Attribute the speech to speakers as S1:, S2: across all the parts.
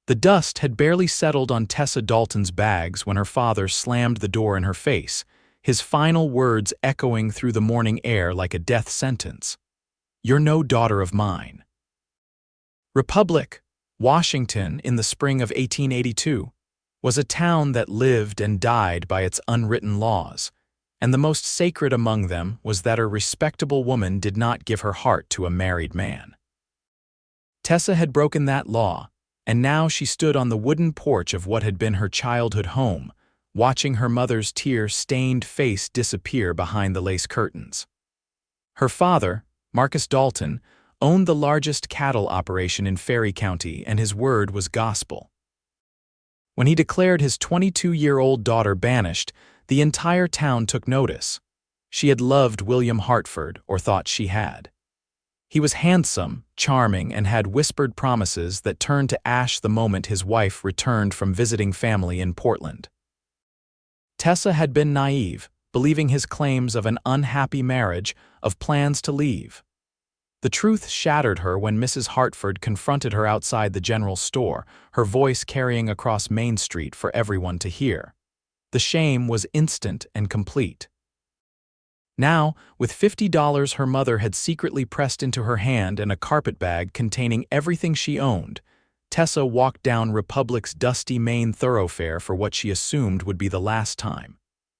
S1: The dust had barely settled on Tessa Dalton's bags when her father slammed the door in her face, his final words echoing through the morning air like a death sentence. "You're no daughter of mine." Republic, Washington, in the spring of 1882, was a town that lived and died by its unwritten laws, and the most sacred among them was that a respectable woman did not give her heart to a married man. Tessa had broken that law, and now she stood on the wooden porch of what had been her childhood home, watching her mother's tear-stained face disappear behind the lace curtains. Her father, Marcus Dalton, owned the largest cattle operation in Ferry County, and his word was gospel. When he declared his 22-year-old daughter banished, the entire town took notice. She had loved William Hartford, or thought she had. He was handsome, charming, and had whispered promises that turned to ash the moment his wife returned from visiting family in Portland. Tessa had been naive, believing his claims of an unhappy marriage, of plans to leave. The truth shattered her when Mrs. Hartford confronted her outside the general store, her voice carrying across Main Street for everyone to hear. The shame was instant and complete. Now, with $50 her mother had secretly pressed into her hand and a carpetbag containing everything she owned, Tessa walked down Republic's dusty main thoroughfare for what she assumed would be the last time.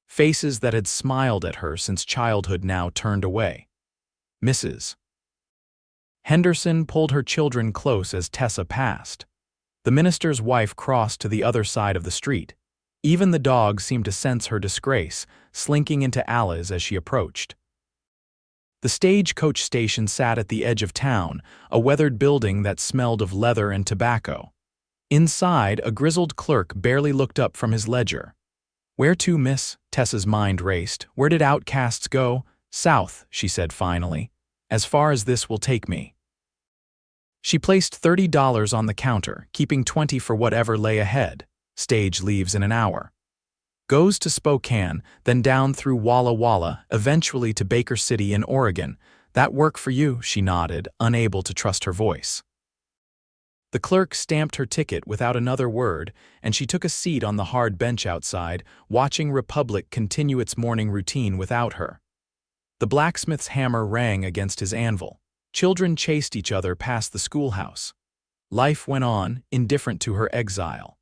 S1: Faces that had smiled at her since childhood now turned away. Mrs. Henderson pulled her children close as Tessa passed. The minister's wife crossed to the other side of the street. Even the dog seemed to sense her disgrace, slinking into Alice as she approached. The stagecoach station sat at the edge of town, a weathered building that smelled of leather and tobacco. Inside, a grizzled clerk barely looked up from his ledger. "Where to, miss?" Tessa's mind raced. "Where did outcasts go?" "South," she said finally. "As far as this will take me." She placed $30 on the counter, keeping $20 for whatever lay ahead. Stage leaves in an hour. Goes to Spokane, then down through Walla Walla, eventually to Baker City in Oregon. "That work for you?" she nodded, unable to trust her voice. The clerk stamped her ticket without another word, and she took a seat on the hard bench outside, watching Republic continue its morning routine without her. The blacksmith's hammer rang against his anvil. Children chased each other past the schoolhouse. Life went on, indifferent to her exile.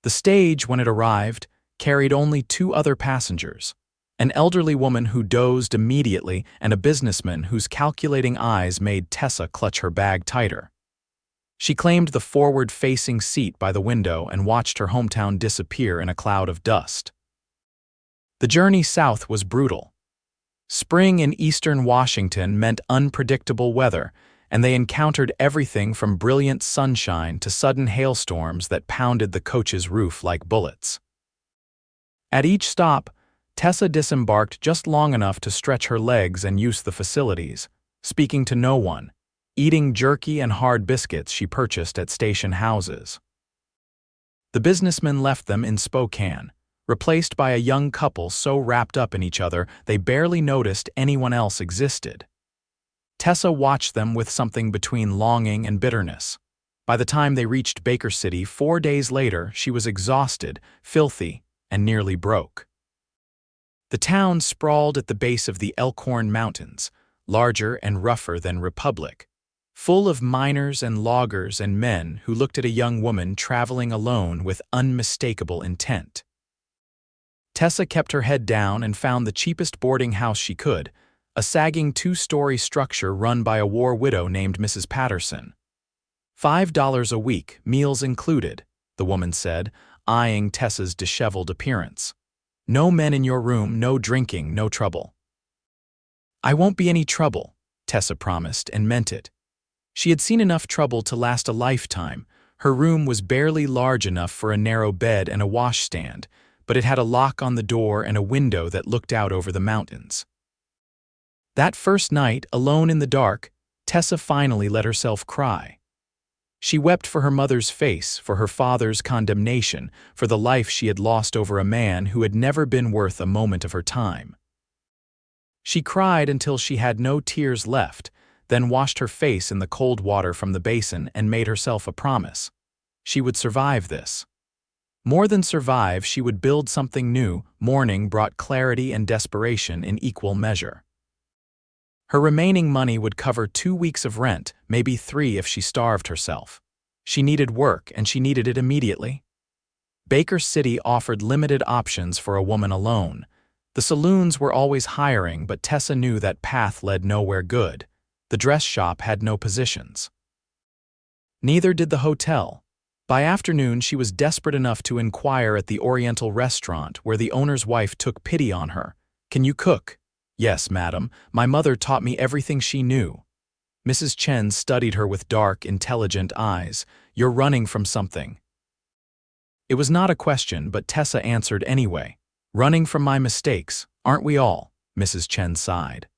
S1: The stage, when it arrived, carried only two other passengers, an elderly woman who dozed immediately and a businessman whose calculating eyes made Tessa clutch her bag tighter. She claimed the forward-facing seat by the window and watched her hometown disappear in a cloud of dust. The journey south was brutal. Spring in eastern Washington meant unpredictable weather, and they encountered everything from brilliant sunshine to sudden hailstorms that pounded the coach's roof like bullets. At each stop, Tessa disembarked just long enough to stretch her legs and use the facilities, speaking to no one, eating jerky and hard biscuits she purchased at station houses. The businessman left them in Spokane, replaced by a young couple so wrapped up in each other they barely noticed anyone else existed. Tessa watched them with something between longing and bitterness. By the time they reached Baker City 4 days later, she was exhausted, filthy, and nearly broke. The town sprawled at the base of the Elkhorn Mountains, larger and rougher than Republic, full of miners and loggers and men who looked at a young woman traveling alone with unmistakable intent. Tessa kept her head down and found the cheapest boarding house she could, a sagging 2-story structure run by a war widow named Mrs. Patterson. $5 a week, meals included, the woman said, eyeing Tessa's disheveled appearance. "No men in your room, no drinking, no trouble." "I won't be any trouble," Tessa promised and meant it. She had seen enough trouble to last a lifetime. Her room was barely large enough for a narrow bed and a washstand, but it had a lock on the door and a window that looked out over the mountains. That first night, alone in the dark, Tessa finally let herself cry. She wept for her mother's face, for her father's condemnation, for the life she had lost over a man who had never been worth a moment of her time. She cried until she had no tears left, then washed her face in the cold water from the basin and made herself a promise. She would survive this. More than survive, she would build something new. Morning brought clarity and desperation in equal measure. Her remaining money would cover 2 weeks of rent, maybe 3 if she starved herself. She needed work, and she needed it immediately. Baker City offered limited options for a woman alone. The saloons were always hiring, but Tessa knew that path led nowhere good. The dress shop had no positions. Neither did the hotel. By afternoon, she was desperate enough to inquire at the Oriental restaurant where the owner's wife took pity on her. "Can you cook?" "Yes, madam. My mother taught me everything she knew." Mrs. Chen studied her with dark, intelligent eyes. "You're running from something." It was not a question, but Tessa answered anyway. "Running from my mistakes, aren't we all?" Mrs. Chen sighed.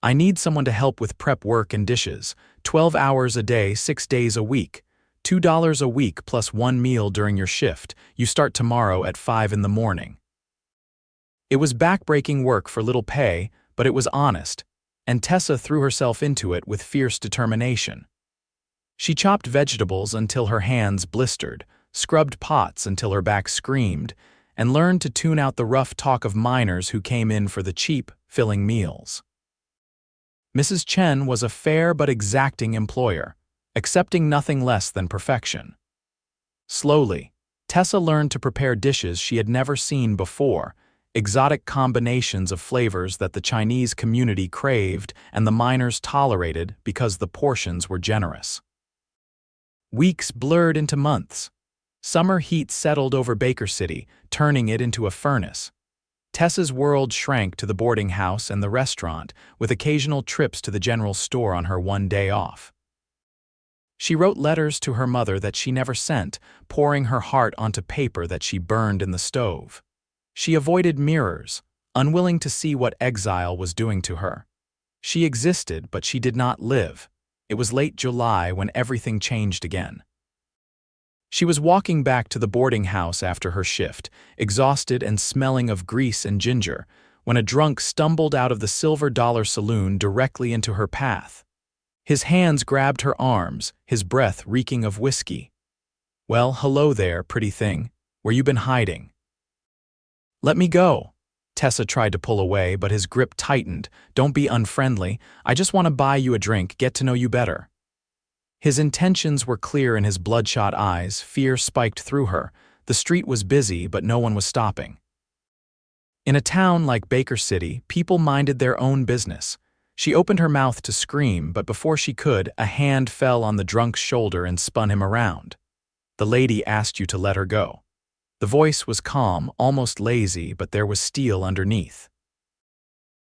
S1: "I need someone to help with prep work and dishes. 12 hours a day, 6 days a week. $2 a week plus 1 meal during your shift. You start tomorrow at 5 in the morning." It was backbreaking work for little pay, but it was honest, and Tessa threw herself into it with fierce determination. She chopped vegetables until her hands blistered, scrubbed pots until her back screamed, and learned to tune out the rough talk of miners who came in for the cheap, filling meals. Mrs. Chen was a fair but exacting employer, accepting nothing less than perfection. Slowly, Tessa learned to prepare dishes she had never seen before, exotic combinations of flavors that the Chinese community craved and the miners tolerated because the portions were generous. Weeks blurred into months. Summer heat settled over Baker City, turning it into a furnace. Tessa's world shrank to the boarding house and the restaurant, with occasional trips to the general store on her one day off. She wrote letters to her mother that she never sent, pouring her heart onto paper that she burned in the stove. She avoided mirrors, unwilling to see what exile was doing to her. She existed, but she did not live. It was late July when everything changed again. She was walking back to the boarding house after her shift, exhausted and smelling of grease and ginger, when a drunk stumbled out of the Silver Dollar Saloon directly into her path. His hands grabbed her arms, his breath reeking of whiskey. "Well, hello there, pretty thing. Where you been hiding?" "Let me go." Tessa tried to pull away, but his grip tightened. "Don't be unfriendly. I just want to buy you a drink, get to know you better." His intentions were clear in his bloodshot eyes. Fear spiked through her. The street was busy, but no one was stopping. In a town like Baker City, people minded their own business. She opened her mouth to scream, but before she could, a hand fell on the drunk's shoulder and spun him around. "The lady asked you to let her go." The voice was calm, almost lazy, but there was steel underneath.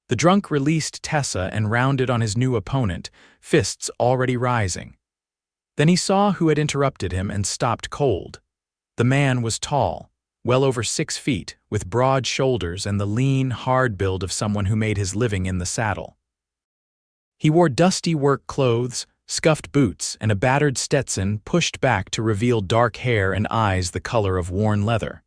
S1: The drunk released Tessa and rounded on his new opponent, fists already rising. Then he saw who had interrupted him and stopped cold. The man was tall, well over 6 feet, with broad shoulders and the lean, hard build of someone who made his living in the saddle. He wore dusty work clothes, scuffed boots, and a battered Stetson pushed back to reveal dark hair and eyes the color of worn leather.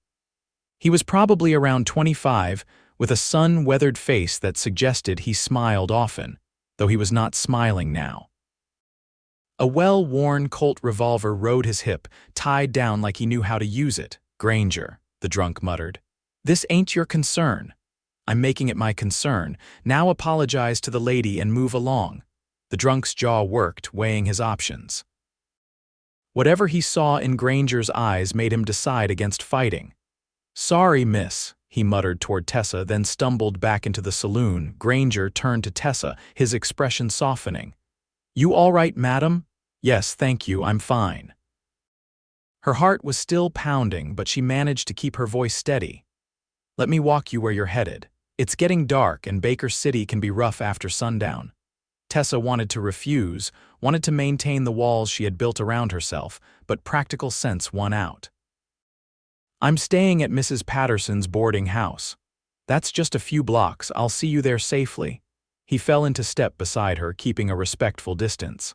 S1: He was probably around 25, with a sun-weathered face that suggested he smiled often, though he was not smiling now. A well-worn Colt revolver rode his hip, tied down like he knew how to use it. "Granger," the drunk muttered. "This ain't your concern." "I'm making it my concern. Now apologize to the lady and move along." The drunk's jaw worked, weighing his options. Whatever he saw in Granger's eyes made him decide against fighting. "Sorry, miss," he muttered toward Tessa, then stumbled back into the saloon. Granger turned to Tessa, his expression softening. "You all right, madam?" "Yes, thank you, I'm fine." Her heart was still pounding, but she managed to keep her voice steady. "Let me walk you where you're headed. It's getting dark, and Baker City can be rough after sundown." Tessa wanted to refuse, wanted to maintain the walls she had built around herself, but practical sense won out. "I'm staying at Mrs. Patterson's boarding house. That's just a few blocks. I'll see you there safely." He fell into step beside her, keeping a respectful distance.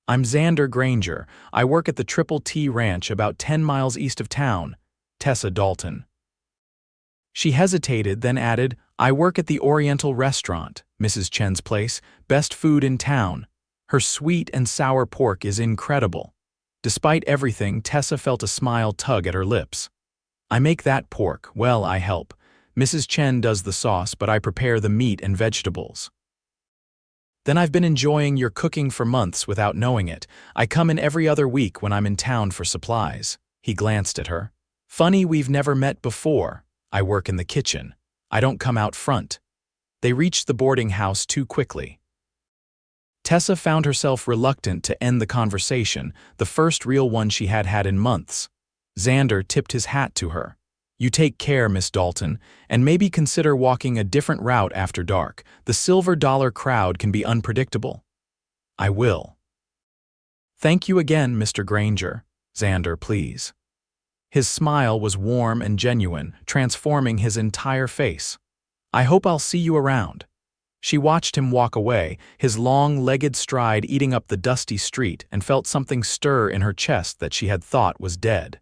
S1: "I'm Xander Granger. I work at the Triple T Ranch about 10 miles east of town. Tessa Dalton." She hesitated, then added, "I work at the Oriental restaurant, Mrs. Chen's place, best food in town. Her sweet and sour pork is incredible." Despite everything, Tessa felt a smile tug at her lips. I make that pork, well, I help. Mrs. Chen does the sauce, but I prepare the meat and vegetables. Then I've been enjoying your cooking for months without knowing it. I come in every other week when I'm in town for supplies. He glanced at her. Funny we've never met before. I work in the kitchen. I don't come out front. They reached the boarding house too quickly. Tessa found herself reluctant to end the conversation, the first real one she had had in months. Xander tipped his hat to her. You take care, Miss Dalton, and maybe consider walking a different route after dark. The silver dollar crowd can be unpredictable. I will. Thank you again, Mr. Granger. Xander, please. His smile was warm and genuine, transforming his entire face. I hope I'll see you around. She watched him walk away, his long-legged stride eating up the dusty street, and felt something stir in her chest that she had thought was dead.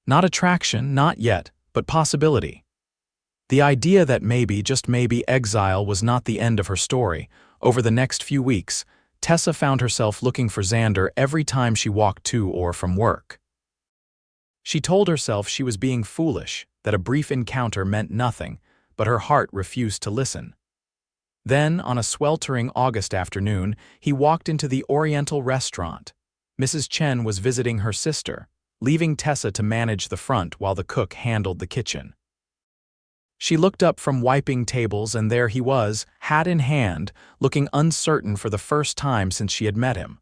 S1: Not attraction, not yet, but possibility. The idea that maybe, just maybe, exile was not the end of her story. Over the next few weeks, Tessa found herself looking for Xander every time she walked to or from work. She told herself she was being foolish, that a brief encounter meant nothing, but her heart refused to listen. Then, on a sweltering August afternoon, he walked into the Oriental restaurant. Mrs. Chen was visiting her sister, leaving Tessa to manage the front while the cook handled the kitchen. She looked up from wiping tables, and there he was, hat in hand, looking uncertain for the first time since she had met him.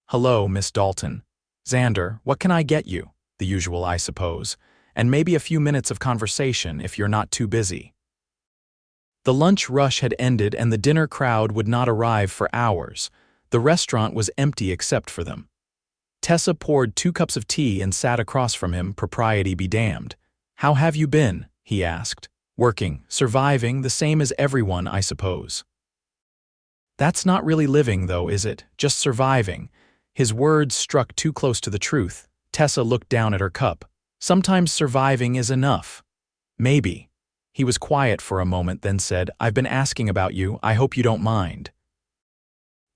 S1: Hello, Miss Dalton. Xander, what can I get you? The usual, I suppose, and maybe a few minutes of conversation if you're not too busy. The lunch rush had ended and the dinner crowd would not arrive for hours. The restaurant was empty except for them. Tessa poured 2 cups of tea and sat across from him, propriety be damned. How have you been? He asked. Working, surviving, the same as everyone, I suppose. That's not really living, though, is it? Just surviving. His words struck too close to the truth. Tessa looked down at her cup. Sometimes surviving is enough. Maybe. He was quiet for a moment, then said, I've been asking about you, I hope you don't mind.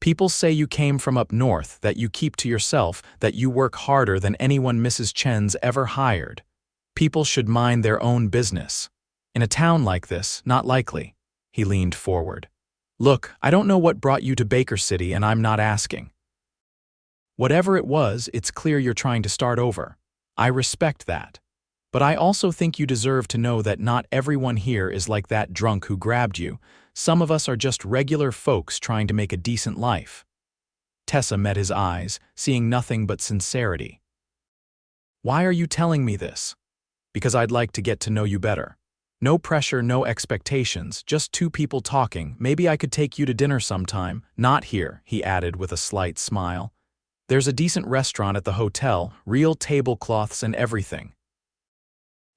S1: People say you came from up north, that you keep to yourself, that you work harder than anyone Mrs. Chen's ever hired. People should mind their own business. In a town like this, not likely. He leaned forward. Look, I don't know what brought you to Baker City, and I'm not asking. Whatever it was, it's clear you're trying to start over. I respect that. But I also think you deserve to know that not everyone here is like that drunk who grabbed you. Some of us are just regular folks trying to make a decent life. Tessa met his eyes, seeing nothing but sincerity. Why are you telling me this? Because I'd like to get to know you better. No pressure, no expectations, just 2 people talking. Maybe I could take you to dinner sometime. Not here, he added with a slight smile. There's a decent restaurant at the hotel, real tablecloths and everything.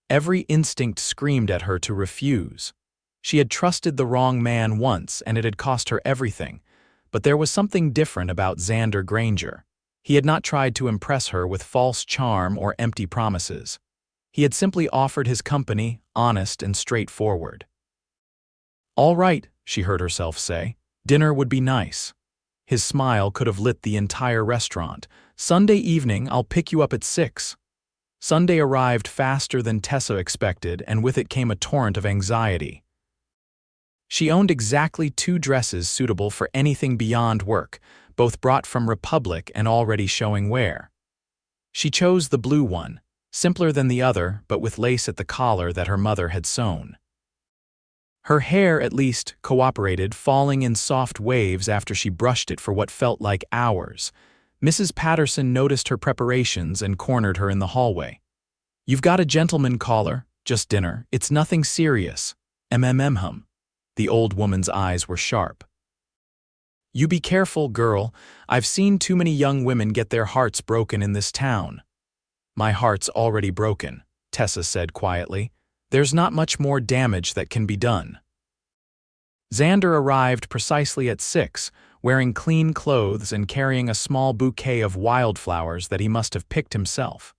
S1: Every instinct screamed at her to refuse. She had trusted the wrong man once, and it had cost her everything. But there was something different about Xander Granger. He had not tried to impress her with false charm or empty promises. He had simply offered his company, honest and straightforward. All right, she heard herself say. Dinner would be nice. His smile could have lit the entire restaurant. Sunday evening, I'll pick you up at 6. Sunday arrived faster than Tessa expected, and with it came a torrent of anxiety. She owned exactly 2 dresses suitable for anything beyond work, both brought from Republic and already showing wear. She chose the blue one, simpler than the other, but with lace at the collar that her mother had sewn. Her hair, at least, cooperated, falling in soft waves after she brushed it for what felt like hours. Mrs. Patterson noticed her preparations and cornered her in the hallway. You've got a gentleman caller, just dinner, it's nothing serious. Hum. The old woman's eyes were sharp. You be careful, girl. I've seen too many young women get their hearts broken in this town. My heart's already broken, Tessa said quietly. There's not much more damage that can be done. Xander arrived precisely at 6, wearing clean clothes and carrying a small bouquet of wildflowers that he must have picked himself.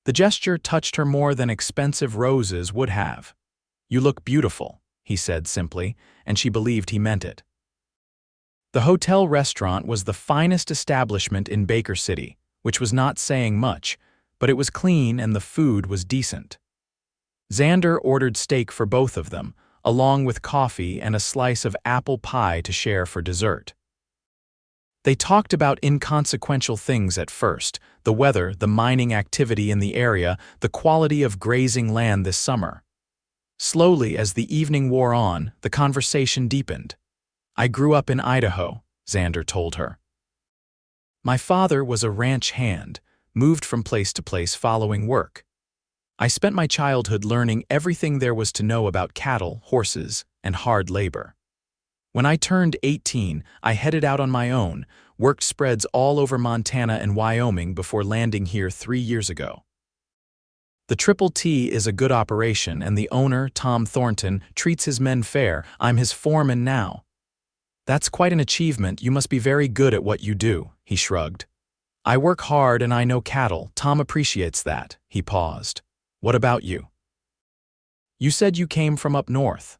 S1: The gesture touched her more than expensive roses would have. You look beautiful, he said simply, and she believed he meant it. The hotel restaurant was the finest establishment in Baker City, which was not saying much, but it was clean and the food was decent. Xander ordered steak for both of them, along with coffee and a slice of apple pie to share for dessert. They talked about inconsequential things at first: the weather, the mining activity in the area, the quality of grazing land this summer. Slowly, as the evening wore on, the conversation deepened. "I grew up in Idaho," Xander told her. "My father was a ranch hand, moved from place to place following work. I spent my childhood learning everything there was to know about cattle, horses, and hard labor. When I turned 18, I headed out on my own, worked spreads all over Montana and Wyoming before landing here 3 years ago. The Triple T is a good operation, and the owner, Tom Thornton, treats his men fair. I'm his foreman now." "That's quite an achievement. You must be very good at what you do," he shrugged. "I work hard and I know cattle. Tom appreciates that." He paused. "What about you? You said you came from up north."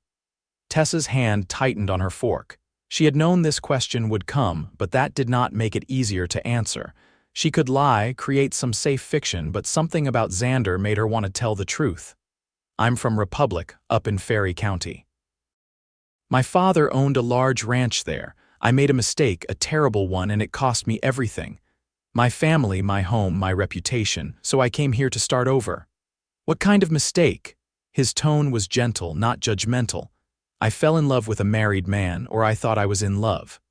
S1: Tessa's hand tightened on her fork. She had known this question would come, but that did not make it easier to answer. She could lie, create some safe fiction, but something about Xander made her want to tell the truth. "I'm from Republic, up in Ferry County. My father owned a large ranch there. I made a mistake, a terrible one, and it cost me everything. My family, my home, my reputation, so I came here to start over." "What kind of mistake?" His tone was gentle, not judgmental. "I fell in love with a married man, or I thought I was in love.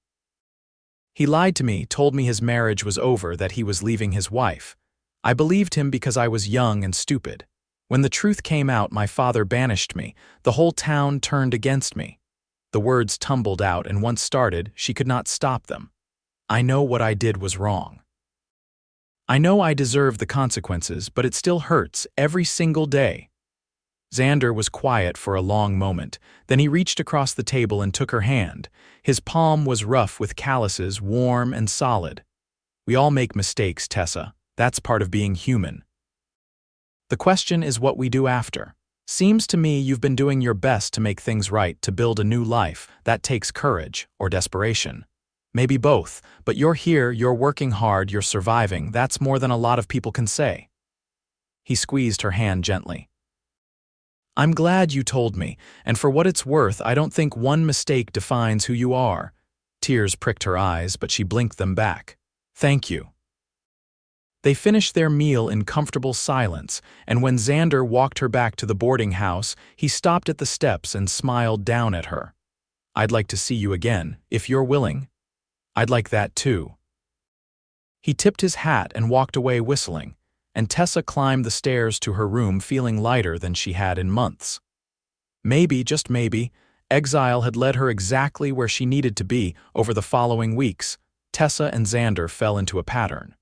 S1: He lied to me, told me his marriage was over, that he was leaving his wife. I believed him because I was young and stupid. When the truth came out, my father banished me. The whole town turned against me." The words tumbled out, and once started, she could not stop them. "I know what I did was wrong. I know I deserve the consequences, but it still hurts every single day." Xander was quiet for a long moment. Then he reached across the table and took her hand. His palm was rough with calluses, warm and solid. "We all make mistakes, Tessa. That's part of being human. The question is what we do after. Seems to me you've been doing your best to make things right, to build a new life. That takes courage or desperation. Maybe both, but you're here, you're working hard, you're surviving. That's more than a lot of people can say." He squeezed her hand gently. "I'm glad you told me, and for what it's worth, I don't think one mistake defines who you are." Tears pricked her eyes, but she blinked them back. "Thank you." They finished their meal in comfortable silence, and when Xander walked her back to the boarding house, he stopped at the steps and smiled down at her. "I'd like to see you again, if you're willing." "I'd like that too." He tipped his hat and walked away whistling, and Tessa climbed the stairs to her room feeling lighter than she had in months. Maybe, just maybe, exile had led her exactly where she needed to be. Over the following weeks, Tessa and Xander fell into a pattern.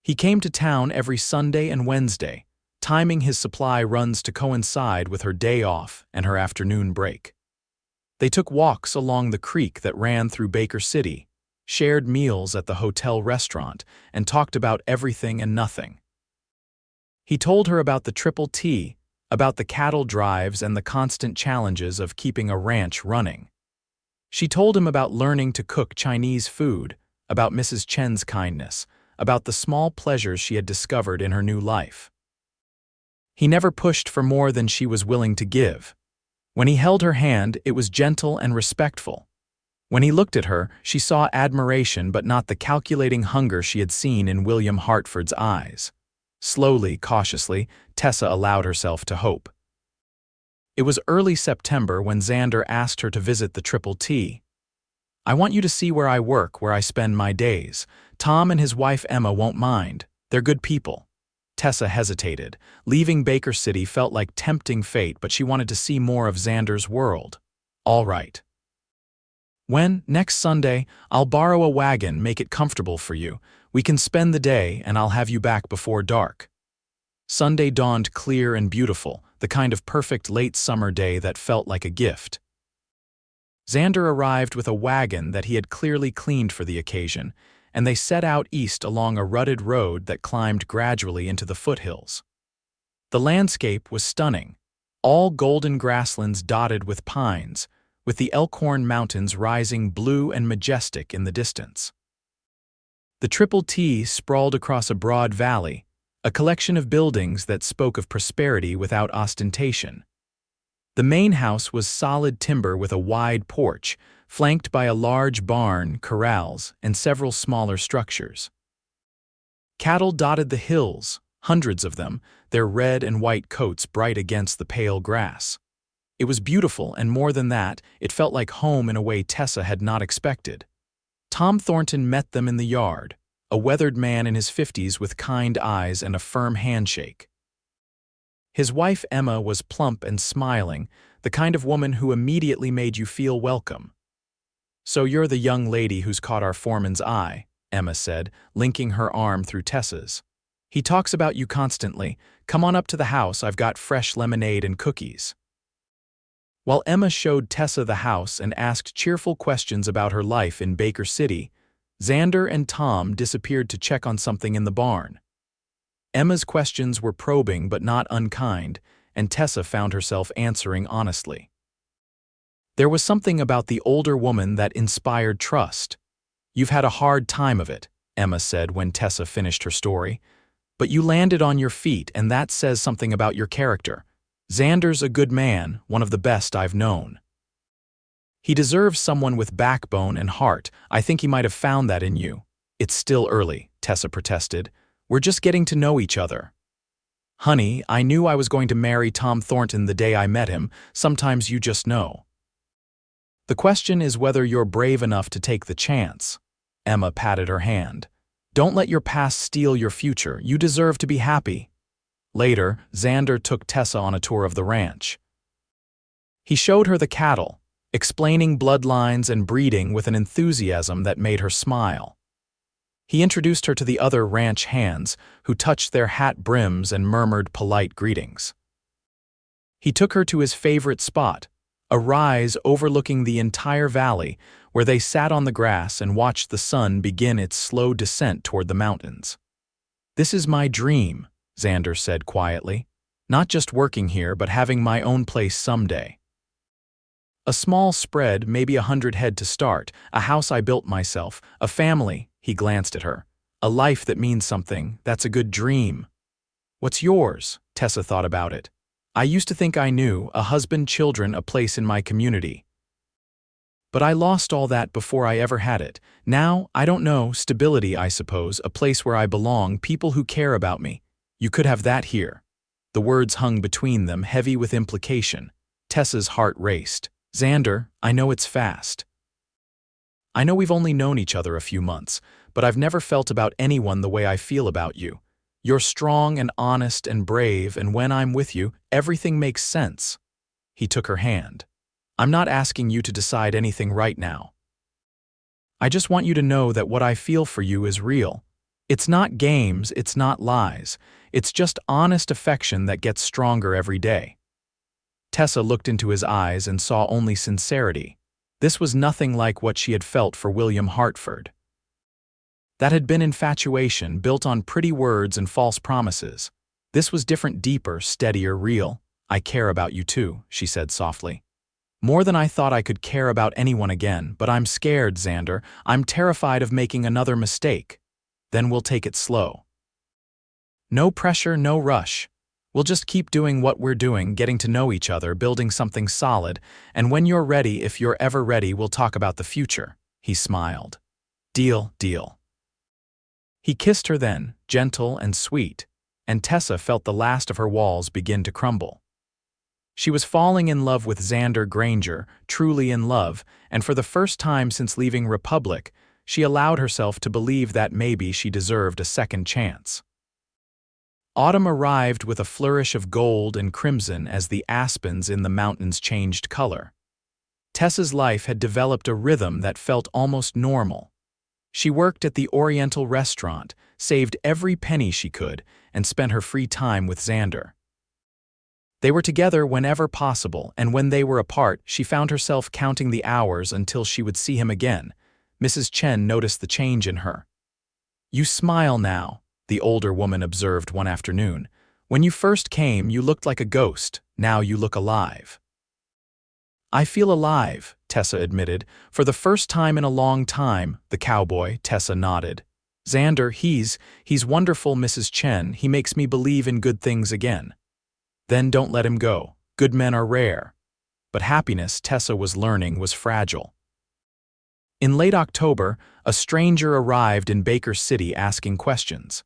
S1: He came to town every Sunday and Wednesday, timing his supply runs to coincide with her day off and her afternoon break. They took walks along the creek that ran through Baker City, shared meals at the hotel restaurant, and talked about everything and nothing. He told her about the Triple T, about the cattle drives and the constant challenges of keeping a ranch running. She told him about learning to cook Chinese food, about Mrs. Chen's kindness, about the small pleasures she had discovered in her new life. He never pushed for more than she was willing to give. When he held her hand, it was gentle and respectful. When he looked at her, she saw admiration but not the calculating hunger she had seen in William Hartford's eyes. Slowly, cautiously, Tessa allowed herself to hope. It was early September when Xander asked her to visit the Triple T. "I want you to see where I work, where I spend my days. Tom and his wife Emma won't mind. They're good people." Tessa hesitated. Leaving Baker City felt like tempting fate, but she wanted to see more of Xander's world. "All right. When? Next Sunday. I'll borrow a wagon, make it comfortable for you. We can spend the day, and I'll have you back before dark." Sunday dawned clear and beautiful, the kind of perfect late summer day that felt like a gift. Xander arrived with a wagon that he had clearly cleaned for the occasion, and they set out east along a rutted road that climbed gradually into the foothills. The landscape was stunning, all golden grasslands dotted with pines, with the Elkhorn Mountains rising blue and majestic in the distance. The Triple T sprawled across a broad valley, a collection of buildings that spoke of prosperity without ostentation. The main house was solid timber with a wide porch, flanked by a large barn, corrals, and several smaller structures. Cattle dotted the hills, hundreds of them, their red and white coats bright against the pale grass. It was beautiful, and more than that, it felt like home in a way Tessa had not expected. Tom Thornton met them in the yard, a weathered man in his 50s with kind eyes and a firm handshake. His wife Emma was plump and smiling, the kind of woman who immediately made you feel welcome. "So you're the young lady who's caught our foreman's eye," Emma said, linking her arm through Tessa's. "He talks about you constantly. Come on up to the house, I've got fresh lemonade and cookies." While Emma showed Tessa the house and asked cheerful questions about her life in Baker City, Xander and Tom disappeared to check on something in the barn. Emma's questions were probing but not unkind, and Tessa found herself answering honestly. There was something about the older woman that inspired trust. "You've had a hard time of it," Emma said when Tessa finished her story. "But you landed on your feet, and that says something about your character. Xander's a good man, one of the best I've known." "He deserves someone with backbone and heart. I think he might have found that in you." "It's still early," Tessa protested. "We're just getting to know each other." "Honey, I knew I was going to marry Tom Thornton the day I met him. Sometimes you just know." "The question is whether you're brave enough to take the chance." Emma patted her hand. "Don't let your past steal your future. You deserve to be happy." Later, Xander took Tessa on a tour of the ranch. He showed her the cattle, explaining bloodlines and breeding with an enthusiasm that made her smile. He introduced her to the other ranch hands, who touched their hat brims and murmured polite greetings. He took her to his favorite spot, a rise overlooking the entire valley, where they sat on the grass and watched the sun begin its slow descent toward the mountains. "This is my dream," Xander said quietly. "Not just working here, but having my own place someday. A small spread, maybe 100 head to start, a house I built myself, a family," he glanced at her. "A life that means something, that's a good dream." "What's yours?" Tessa thought about it. "I used to think I knew, a husband, children, a place in my community. But I lost all that before I ever had it. Now, I don't know, stability, I suppose, a place where I belong, people who care about me. You could have that here." The words hung between them, heavy with implication. Tessa's heart raced. "Xander, I know it's fast. I know we've only known each other a few months, but I've never felt about anyone the way I feel about you. You're strong and honest and brave, and when I'm with you, everything makes sense." He took her hand. "I'm not asking you to decide anything right now. I just want you to know that what I feel for you is real. It's not games, it's not lies. It's just honest affection that gets stronger every day." Tessa looked into his eyes and saw only sincerity. This was nothing like what she had felt for William Hartford. That had been infatuation, built on pretty words and false promises. This was different, deeper, steadier, real. "I care about you too," she said softly. "More than I thought I could care about anyone again, but I'm scared, Xander. I'm terrified of making another mistake. Then we'll take it slow. No pressure, no rush. We'll just keep doing what we're doing, getting to know each other, building something solid, and when you're ready, if you're ever ready, we'll talk about the future." He smiled. "Deal, deal." He kissed her then, gentle and sweet, and Tessa felt the last of her walls begin to crumble. She was falling in love with Xander Granger, truly in love, and for the first time since leaving Republic, she allowed herself to believe that maybe she deserved a second chance. Autumn arrived with a flourish of gold and crimson as the aspens in the mountains changed color. Tessa's life had developed a rhythm that felt almost normal. She worked at the Oriental restaurant, saved every penny she could, and spent her free time with Xander. They were together whenever possible, and when they were apart, she found herself counting the hours until she would see him again. Mrs. Chen noticed the change in her. "You smile now," the older woman observed one afternoon. "When you first came, you looked like a ghost. Now you look alive." "I feel alive," Tessa admitted. "For the first time in a long time," the cowboy, Tessa nodded. Xander, he's wonderful, Mrs. Chen. He makes me believe in good things again. Then don't let him go. Good men are rare. But happiness, Tessa was learning, was fragile. In late October, a stranger arrived in Baker City asking questions.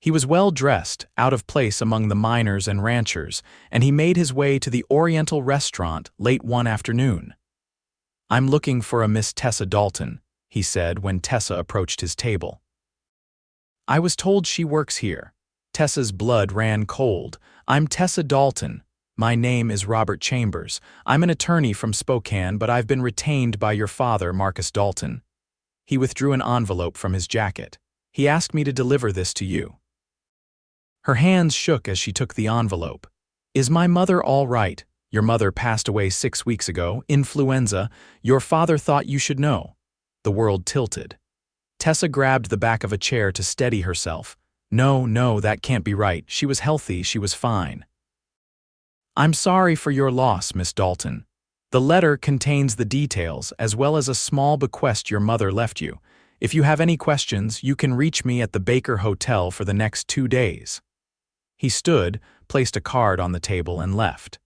S1: He was well-dressed, out of place among the miners and ranchers, and he made his way to the Oriental restaurant late one afternoon. "I'm looking for a Miss Tessa Dalton," he said when Tessa approached his table. "I was told she works here." Tessa's blood ran cold. "I'm Tessa Dalton. My name is Robert Chambers. I'm an attorney from Spokane, but I've been retained by your father, Marcus Dalton." He withdrew an envelope from his jacket. "He asked me to deliver this to you." Her hands shook as she took the envelope. "Is my mother all right? Your mother passed away 6 weeks ago, influenza. Your father thought you should know." The world tilted. Tessa grabbed the back of a chair to steady herself. No, that can't be right. She was healthy, she was fine." "I'm sorry for your loss, Miss Dalton. The letter contains the details, as well as a small bequest your mother left you. If you have any questions, you can reach me at the Baker Hotel for the next 2 days." He stood, placed a card on the table, and left.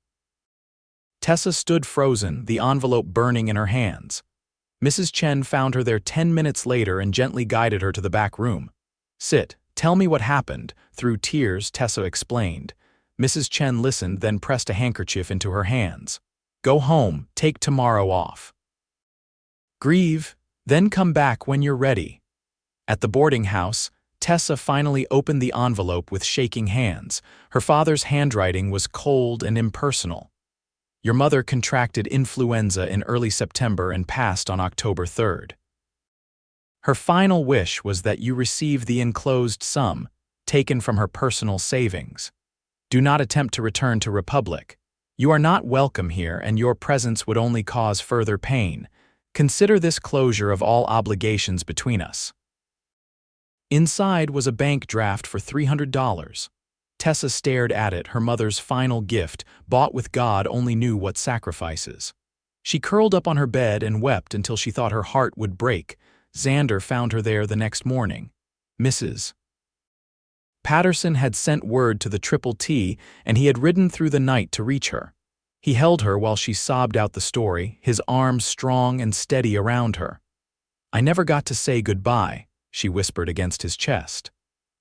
S1: Tessa stood frozen, the envelope burning in her hands. Mrs. Chen found her there 10 minutes later and gently guided her to the back room. "Sit, tell me what happened." Through tears, Tessa explained. Mrs. Chen listened, then pressed a handkerchief into her hands. "Go home, take tomorrow off. Grieve, then come back when you're ready." At the boarding house, Tessa finally opened the envelope with shaking hands. Her father's handwriting was cold and impersonal. "Your mother contracted influenza in early September and passed on October 3rd. Her final wish was that you receive the enclosed sum, taken from her personal savings. Do not attempt to return to Republic. You are not welcome here, and your presence would only cause further pain. Consider this closure of all obligations between us." Inside was a bank draft for $300. Tessa stared at it, her mother's final gift, bought with God only knew what sacrifices. She curled up on her bed and wept until she thought her heart would break. Xander found her there the next morning. Mrs. Patterson had sent word to the Triple T, and he had ridden through the night to reach her. He held her while she sobbed out the story, his arms strong and steady around her. "I never got to say goodbye," she whispered against his chest.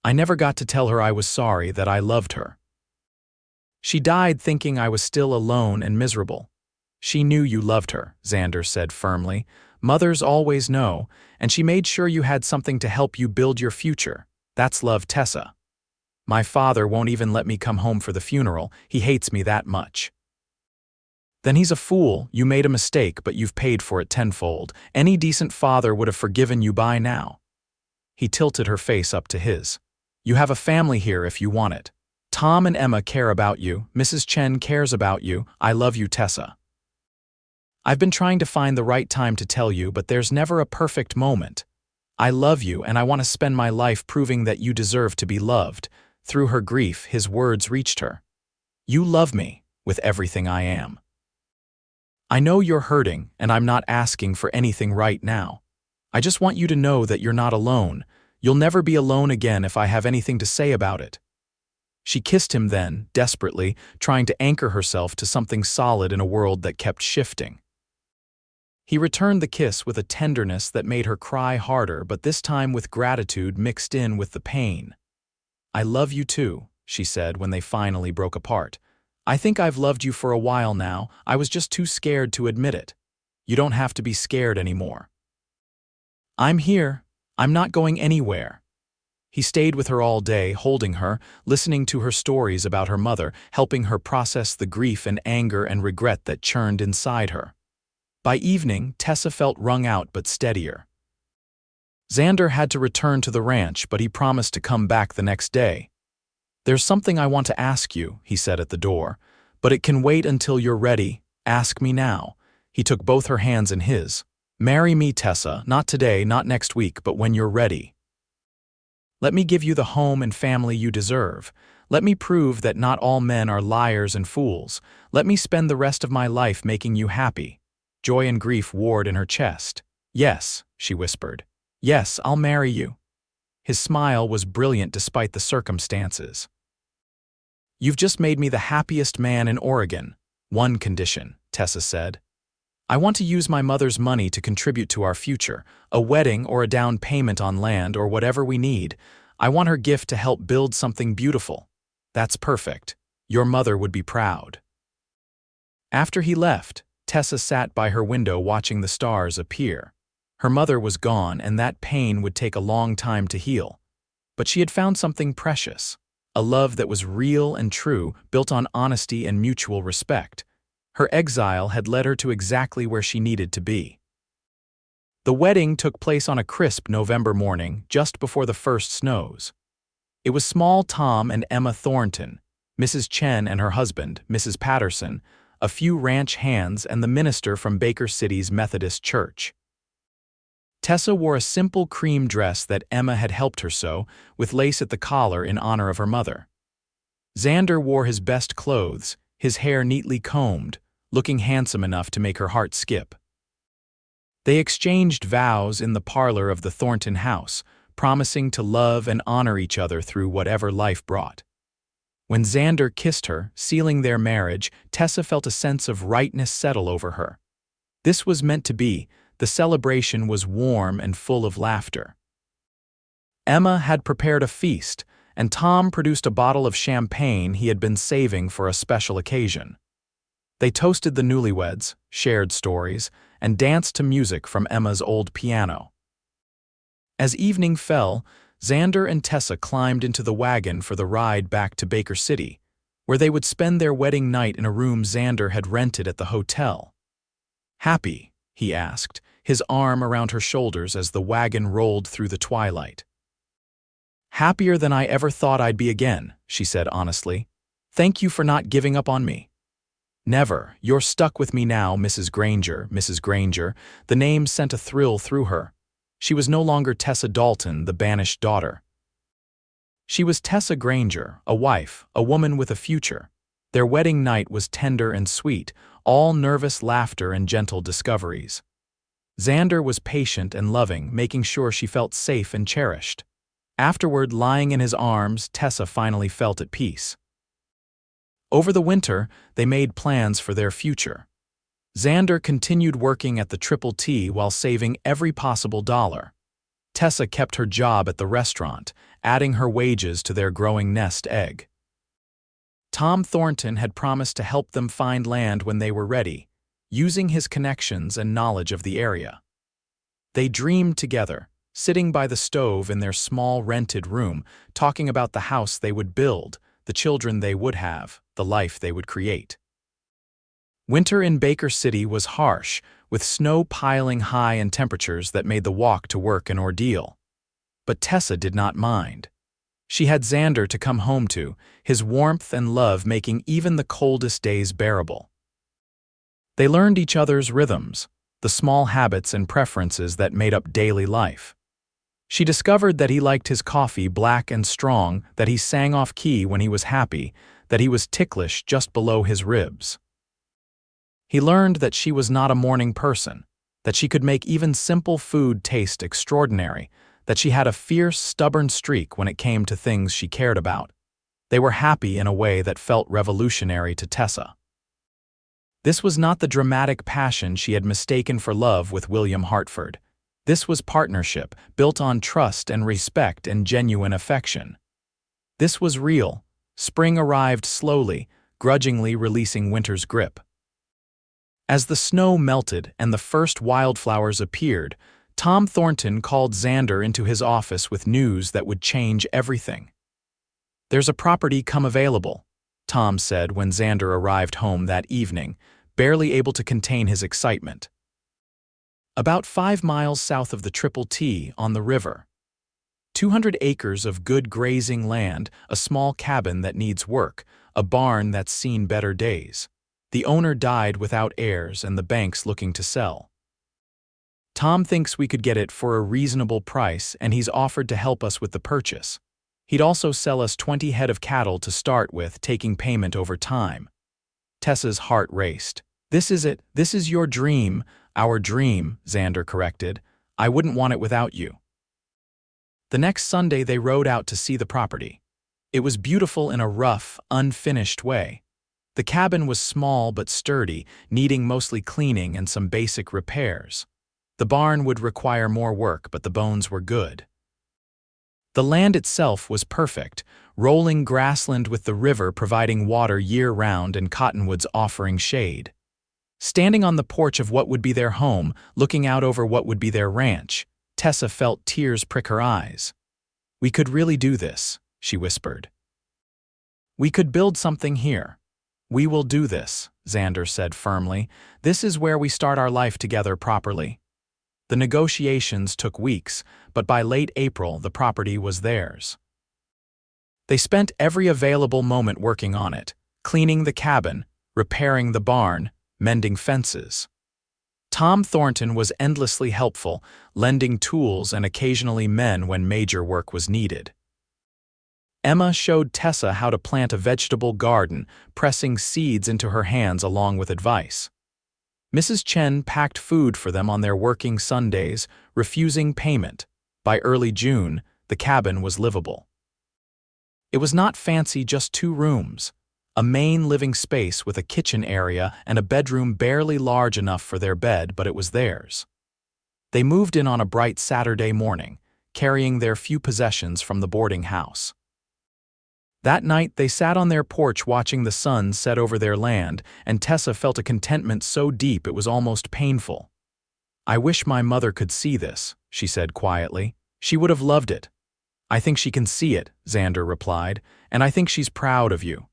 S1: "I never got to tell her I was sorry, that I loved her. She died thinking I was still alone and miserable." "She knew you loved her," Xander said firmly. "Mothers always know, and she made sure you had something to help you build your future. That's love, Tessa. My father won't even let me come home for the funeral. He hates me that much." "Then he's a fool. You made a mistake, but you've paid for it tenfold. Any decent father would have forgiven you by now." He tilted her face up to his. "You have a family here if you want it. Tom and Emma care about you. Mrs. Chen cares about you. I love you, Tessa. I've been trying to find the right time to tell you, but there's never a perfect moment. I love you, and I want to spend my life proving that you deserve to be loved." Through her grief, his words reached her. "You love me, with everything I am. I know you're hurting, and I'm not asking for anything right now. I just want you to know that you're not alone. You'll never be alone again if I have anything to say about it." She kissed him then, desperately, trying to anchor herself to something solid in a world that kept shifting. He returned the kiss with a tenderness that made her cry harder, but this time with gratitude mixed in with the pain. "I love you too," she said when they finally broke apart. "I think I've loved you for a while now. I was just too scared to admit it. You don't have to be scared anymore. I'm here. I'm not going anywhere." He stayed with her all day, holding her, listening to her stories about her mother, helping her process the grief and anger and regret that churned inside her. By evening, Tessa felt wrung out but steadier. Xander had to return to the ranch, but he promised to come back the next day. "There's something I want to ask you," he said at the door, "but it can wait until you're ready. Ask me now." He took both her hands in his. "Marry me, Tessa, not today, not next week, but when you're ready. Let me give you the home and family you deserve. Let me prove that not all men are liars and fools. Let me spend the rest of my life making you happy." Joy and grief warred in her chest. "Yes," she whispered. "Yes, I'll marry you." His smile was brilliant despite the circumstances. "You've just made me the happiest man in Oregon. One condition," Tessa said. "I want to use my mother's money to contribute to our future, a wedding or a down payment on land or whatever we need. I want her gift to help build something beautiful." "That's perfect. Your mother would be proud." After he left, Tessa sat by her window watching the stars appear. Her mother was gone, and that pain would take a long time to heal. But she had found something precious, a love that was real and true, built on honesty and mutual respect. Her exile had led her to exactly where she needed to be. The wedding took place on a crisp November morning, just before the first snows. It was small Tom and Emma Thornton, Mrs. Chen and her husband, Mrs. Patterson, a few ranch hands, and the minister from Baker City's Methodist Church. Tessa wore a simple cream dress that Emma had helped her sew, with lace at the collar in honor of her mother. Xander wore his best clothes, his hair neatly combed, looking handsome enough to make her heart skip. They exchanged vows in the parlor of the Thornton house, promising to love and honor each other through whatever life brought. When Xander kissed her, sealing their marriage, Tessa felt a sense of rightness settle over her. This was meant to be. The celebration was warm and full of laughter. Emma had prepared a feast, and Tom produced a bottle of champagne he had been saving for a special occasion. They toasted the newlyweds, shared stories, and danced to music from Emma's old piano. As evening fell, Xander and Tessa climbed into the wagon for the ride back to Baker City, where they would spend their wedding night in a room Xander had rented at the hotel. "Happy?" he asked, his arm around her shoulders as the wagon rolled through the twilight. "Happier than I ever thought I'd be again," she said honestly. "Thank you for not giving up on me." "Never. You're stuck with me now, Mrs. Granger, Mrs. Granger." The name sent a thrill through her. She was no longer Tessa Dalton, the banished daughter. She was Tessa Granger, a wife, a woman with a future. Their wedding night was tender and sweet, all nervous laughter and gentle discoveries. Xander was patient and loving, making sure she felt safe and cherished. Afterward, lying in his arms, Tessa finally felt at peace. Over the winter, they made plans for their future. Xander continued working at the Triple T while saving every possible dollar. Tessa kept her job at the restaurant, adding her wages to their growing nest egg. Tom Thornton had promised to help them find land when they were ready, using his connections and knowledge of the area. They dreamed together, sitting by the stove in their small rented room, talking about the house they would build, the children they would have, the life they would create. Winter in Baker City was harsh, with snow piling high and temperatures that made the walk to work an ordeal. But Tessa did not mind. She had Xander to come home to, his warmth and love making even the coldest days bearable. They learned each other's rhythms, the small habits and preferences that made up daily life. She discovered that he liked his coffee black and strong, that he sang off key when he was happy, that he was ticklish just below his ribs. He learned that she was not a morning person, that she could make even simple food taste extraordinary, that she had a fierce, stubborn streak when it came to things she cared about. They were happy in a way that felt revolutionary to Tessa. This was not the dramatic passion she had mistaken for love with William Hartford. This was partnership, built on trust and respect and genuine affection. This was real. Spring arrived slowly, grudgingly releasing winter's grip. As the snow melted and the first wildflowers appeared, Tom Thornton called Xander into his office with news that would change everything. "There's a property come available," Tom said when Xander arrived home that evening, barely able to contain his excitement. "About 5 miles south of the Triple T on the river. 200 acres of good grazing land, a small cabin that needs work, a barn that's seen better days. The owner died without heirs and the bank's looking to sell. Tom thinks we could get it for a reasonable price and he's offered to help us with the purchase. He'd also sell us 20 head of cattle to start with, taking payment over time." Tessa's heart raced. "This is it. This is your dream." "Our dream," Xander corrected. "I wouldn't want it without you." The next Sunday they rode out to see the property. It was beautiful in a rough, unfinished way. The cabin was small but sturdy, needing mostly cleaning and some basic repairs. The barn would require more work, but the bones were good. The land itself was perfect, rolling grassland with the river providing water year-round and cottonwoods offering shade. Standing on the porch of what would be their home, looking out over what would be their ranch, Tessa felt tears prick her eyes. "We could really do this," she whispered. "We could build something here." "We will do this," Xander said firmly. "This is where we start our life together properly." The negotiations took weeks, but by late April the property was theirs. They spent every available moment working on it, cleaning the cabin, repairing the barn, mending fences. Tom Thornton was endlessly helpful, lending tools and occasionally men when major work was needed. Emma showed Tessa how to plant a vegetable garden, pressing seeds into her hands along with advice. Mrs. Chen packed food for them on their working Sundays, refusing payment. By early June, the cabin was livable. It was not fancy, just 2 rooms, a main living space with a kitchen area and a bedroom barely large enough for their bed, but it was theirs. They moved in on a bright Saturday morning, carrying their few possessions from the boarding house. That night they sat on their porch watching the sun set over their land, and Tessa felt a contentment so deep it was almost painful. "I wish my mother could see this," she said quietly. "She would have loved it." "I think she can see it," Xander replied, "and I think she's proud of you."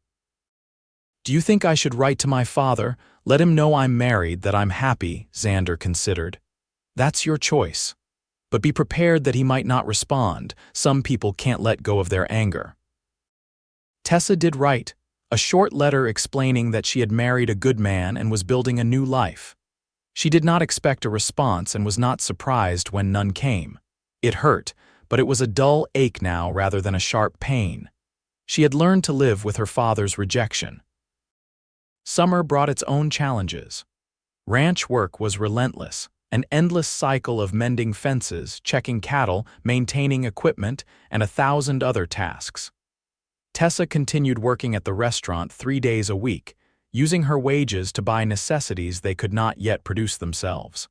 S1: "Do you think I should write to my father, let him know I'm married, that I'm happy?" Xander considered. "That's your choice. But be prepared that he might not respond. Some people can't let go of their anger." Tessa did write, a short letter explaining that she had married a good man and was building a new life. She did not expect a response and was not surprised when none came. It hurt, but it was a dull ache now rather than a sharp pain. She had learned to live with her father's rejection. Summer brought its own challenges. Ranch work was relentless, an endless cycle of mending fences, checking cattle, maintaining equipment, and 1,000 other tasks. Tessa continued working at the restaurant 3 days a week, using her wages to buy necessities they could not yet produce themselves.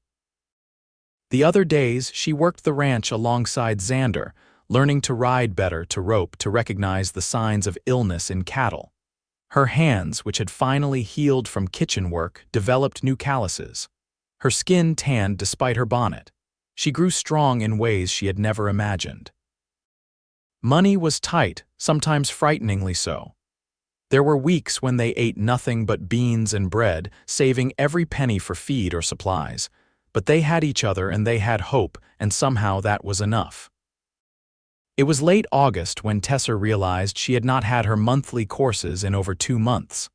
S1: The other days, she worked the ranch alongside Xander, learning to ride better, to rope, to recognize the signs of illness in cattle. Her hands, which had finally healed from kitchen work, developed new calluses. Her skin tanned despite her bonnet. She grew strong in ways she had never imagined. Money was tight, sometimes frighteningly so. There were weeks when they ate nothing but beans and bread, saving every penny for feed or supplies. But they had each other and they had hope, and somehow that was enough. It was late August when Tessa realized she had not had her monthly courses in over 2 months.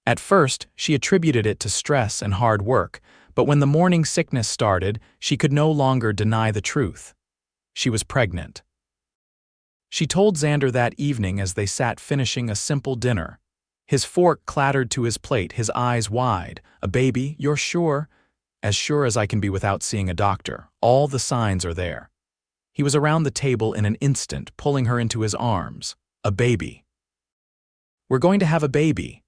S1: At first, she attributed it to stress and hard work, but when the morning sickness started, she could no longer deny the truth. She was pregnant. She told Xander that evening as they sat finishing a simple dinner. His fork clattered to his plate, his eyes wide. "A baby, you're sure?" "As sure as I can be without seeing a doctor. All the signs are there." He was around the table in an instant, pulling her into his arms. "A baby. We're going to have a baby."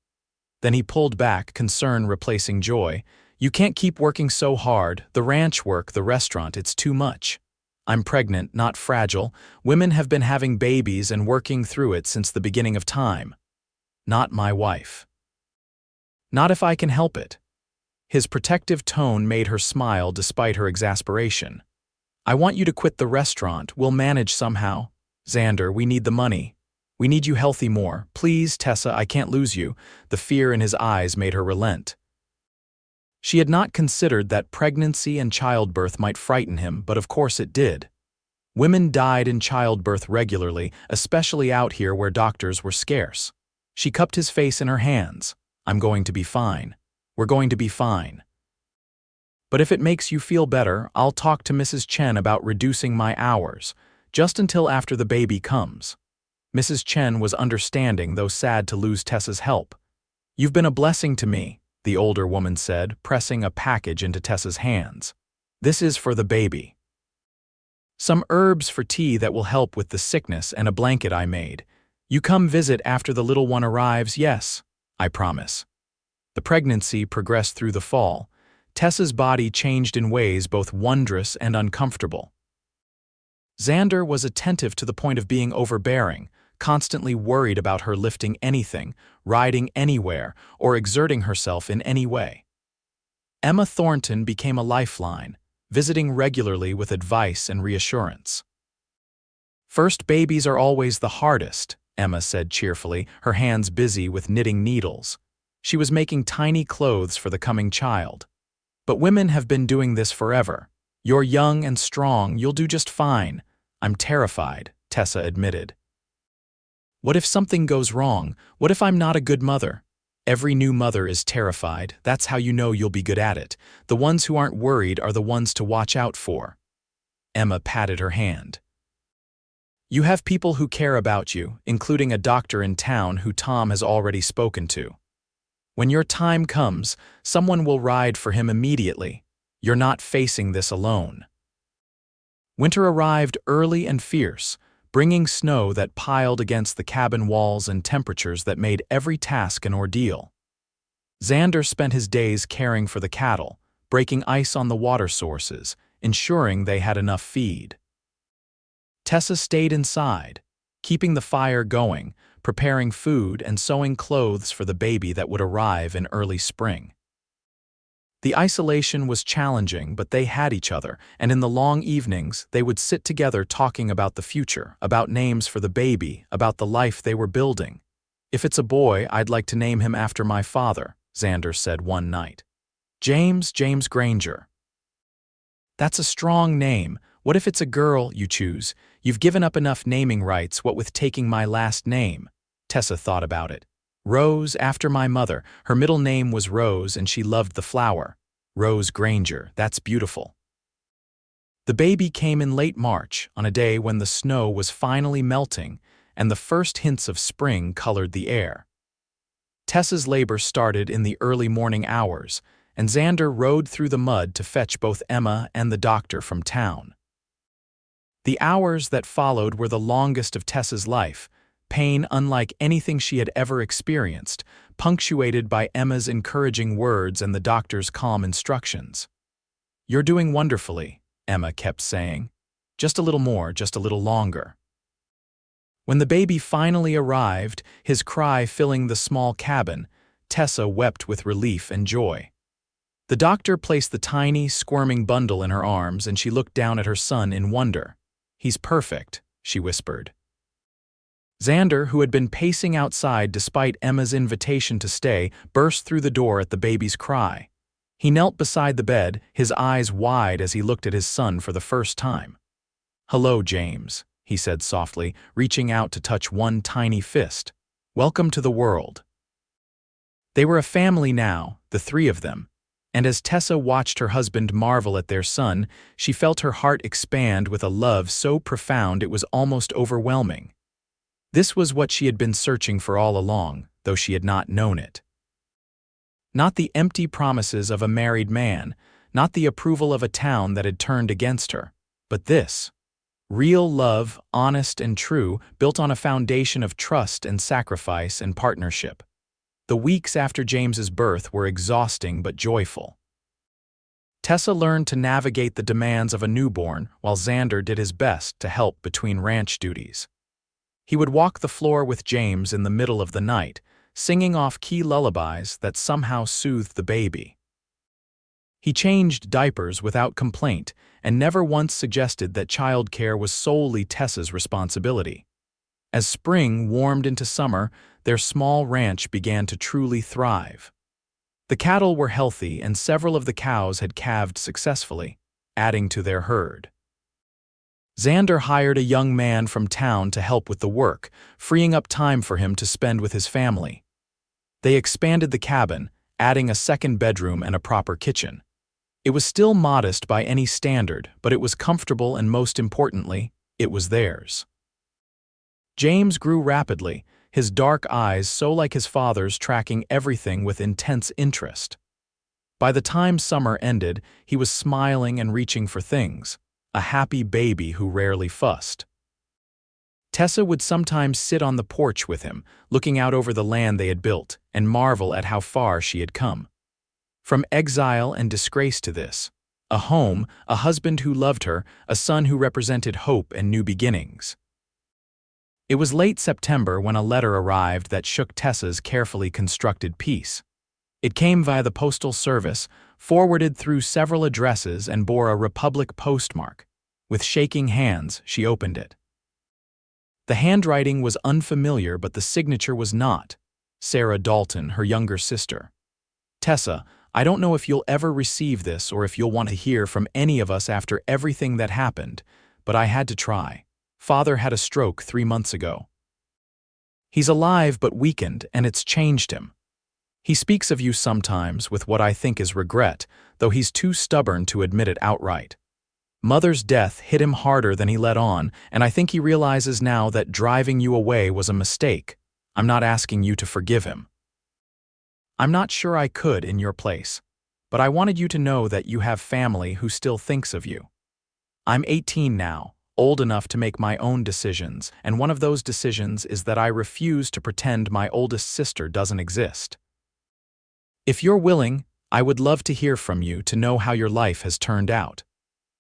S1: Then he pulled back, concern replacing joy. "You can't keep working so hard. The ranch work, the restaurant, it's too much. I'm pregnant, not fragile. Women have been having babies and working through it since the beginning of time. Not my wife. Not if I can help it." His protective tone made her smile despite her exasperation. "I want you to quit the restaurant. We'll manage somehow. Xander, we need the money. We need you healthy more. Please, Tessa, I can't lose you." The fear in his eyes made her relent. She had not considered that pregnancy and childbirth might frighten him, but of course it did. Women died in childbirth regularly, especially out here where doctors were scarce. She cupped his face in her hands. "I'm going to be fine. We're going to be fine. But if it makes you feel better, I'll talk to Mrs. Chen about reducing my hours, just until after the baby comes." Mrs. Chen was understanding, though sad to lose Tessa's help. "You've been a blessing to me," the older woman said, pressing a package into Tessa's hands. "This is for the baby." Some herbs for tea that will help with the sickness and a blanket I made. You come visit after the little one arrives, yes, I promise. The pregnancy progressed through the fall. Tessa's body changed in ways both wondrous and uncomfortable. Xander was attentive to the point of being overbearing, constantly worried about her lifting anything, riding anywhere, or exerting herself in any way. Emma Thornton became a lifeline, visiting regularly with advice and reassurance. First babies are always the hardest, Emma said cheerfully, her hands busy with knitting needles. She was making tiny clothes for the coming child. But women have been doing this forever. You're young and strong, you'll do just fine. I'm terrified, Tessa admitted. What if something goes wrong? What if I'm not a good mother? Every new mother is terrified. That's how you know you'll be good at it. The ones who aren't worried are the ones to watch out for. Emma patted her hand. You have people who care about you, including a doctor in town who Tom has already spoken to. When your time comes, someone will ride for him immediately. You're not facing this alone. Winter arrived early and fierce, bringing snow that piled against the cabin walls and temperatures that made every task an ordeal. Xander spent his days caring for the cattle, breaking ice on the water sources, ensuring they had enough feed. Tessa stayed inside, keeping the fire going, preparing food and sewing clothes for the baby that would arrive in early spring. The isolation was challenging, but they had each other, and in the long evenings, they would sit together talking about the future, about names for the baby, about the life they were building. If it's a boy, I'd like to name him after my father, Xander said one night. James Granger. That's a strong name. What if it's a girl you choose? You've given up enough naming rights, what with taking my last name? Tessa thought about it. Rose, after my mother. Her middle name was Rose and she loved the flower. Rose Granger, that's beautiful. The baby came in late March, on a day when the snow was finally melting and the first hints of spring colored the air. Tessa's labor started in the early morning hours, and Xander rode through the mud to fetch both Emma and the doctor from town. The hours that followed were the longest of Tessa's life, pain unlike anything she had ever experienced, punctuated by Emma's encouraging words and the doctor's calm instructions. You're doing wonderfully, Emma kept saying. Just a little more, just a little longer. When the baby finally arrived, his cry filling the small cabin, Tessa wept with relief and joy. The doctor placed the tiny, squirming bundle in her arms and she looked down at her son in wonder. He's perfect, she whispered. Xander, who had been pacing outside despite Emma's invitation to stay, burst through the door at the baby's cry. He knelt beside the bed, his eyes wide as he looked at his son for the first time. Hello, James, he said softly, reaching out to touch one tiny fist. Welcome to the world. They were a family now, the three of them, and as Tessa watched her husband marvel at their son, she felt her heart expand with a love so profound it was almost overwhelming. This was what she had been searching for all along, though she had not known it. Not the empty promises of a married man, not the approval of a town that had turned against her, but this. Real love, honest and true, built on a foundation of trust and sacrifice and partnership. The weeks after James's birth were exhausting but joyful. Tessa learned to navigate the demands of a newborn while Xander did his best to help between ranch duties. He would walk the floor with James in the middle of the night, singing off key lullabies that somehow soothed the baby. He changed diapers without complaint and never once suggested that childcare was solely Tessa's responsibility. As spring warmed into summer, their small ranch began to truly thrive. The cattle were healthy and several of the cows had calved successfully, adding to their herd. Xander hired a young man from town to help with the work, freeing up time for him to spend with his family. They expanded the cabin, adding a second bedroom and a proper kitchen. It was still modest by any standard, but it was comfortable and most importantly, it was theirs. James grew rapidly, his dark eyes so like his father's tracking everything with intense interest. By the time summer ended, he was smiling and reaching for things. a happy baby who rarely fussed. Tessa would sometimes sit on the porch with him, looking out over the land they had built, and marvel at how far she had come. From exile and disgrace to this. A home, a husband who loved her, a son who represented hope and new beginnings. It was late September when a letter arrived that shook Tessa's carefully constructed peace. It came via the postal service, forwarded through several addresses, and bore a Republic postmark. With shaking hands, she opened it. The handwriting was unfamiliar, but the signature was not. Sarah Dalton, her younger sister. Tessa, I don't know if you'll ever receive this or if you'll want to hear from any of us after everything that happened, but I had to try. Father had a stroke 3 months ago. He's alive but weakened, and it's changed him. He speaks of you sometimes with what I think is regret, though he's too stubborn to admit it outright. Mother's death hit him harder than he let on, and I think he realizes now that driving you away was a mistake. I'm not asking you to forgive him. I'm not sure I could in your place, but I wanted you to know that you have family who still thinks of you. I'm 18 now, old enough to make my own decisions, and one of those decisions is that I refuse to pretend my oldest sister doesn't exist. If you're willing, I would love to hear from you to know how your life has turned out.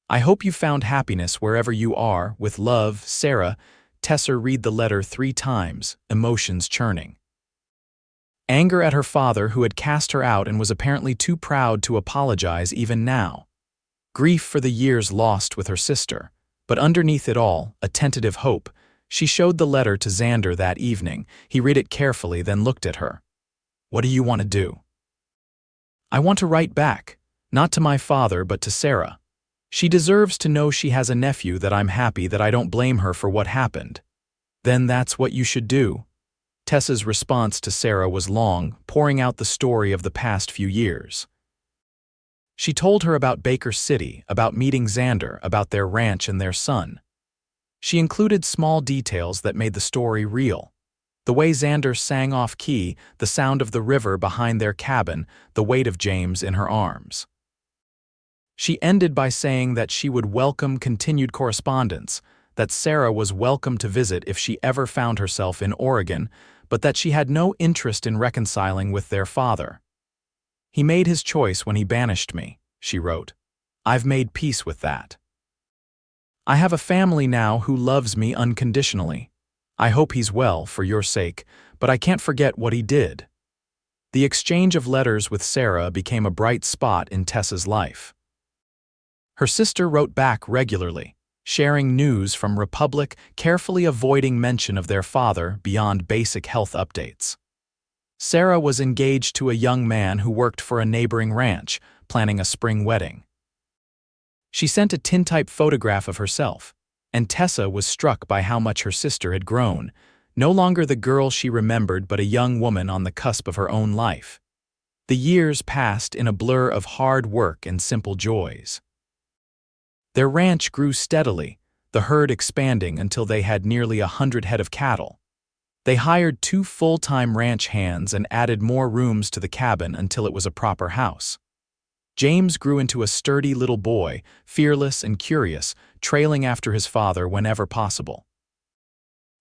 S1: I hope you found happiness wherever you are. With love, Sarah. Tessa read the letter 3 times, emotions churning. Anger at her father who had cast her out and was apparently too proud to apologize even now. Grief for the years lost with her sister. But underneath it all, a tentative hope. She showed the letter to Xander that evening. He read it carefully, then looked at her. What do you want to do? I want to write back, not to my father but to Sarah. She deserves to know she has a nephew, that I'm happy that I don't blame her for what happened. Then that's what you should do. Tessa's response to Sarah was long, pouring out the story of the past few years. She told her about Baker City, about meeting Xander, about their ranch and their son. She included small details that made the story real. The way Xander sang off-key, the sound of the river behind their cabin, the weight of James in her arms. She ended by saying that she would welcome continued correspondence, that Sarah was welcome to visit if she ever found herself in Oregon, but that she had no interest in reconciling with their father. He made his choice when he banished me, she wrote. I've made peace with that. I have a family now who loves me unconditionally. I hope he's well for your sake, but I can't forget what he did. The exchange of letters with Sarah became a bright spot in Tessa's life. Her sister wrote back regularly, sharing news from Republic, carefully avoiding mention of their father beyond basic health updates. Sarah was engaged to a young man who worked for a neighboring ranch, planning a spring wedding. She sent a tintype photograph of herself, and Tessa was struck by how much her sister had grown, no longer the girl she remembered but a young woman on the cusp of her own life. The years passed in a blur of hard work and simple joys. Their ranch grew steadily, the herd expanding until they had nearly 100 head of cattle. They hired 2 full-time ranch hands and added more rooms to the cabin until it was a proper house. James grew into a sturdy little boy, fearless and curious, trailing after his father whenever possible.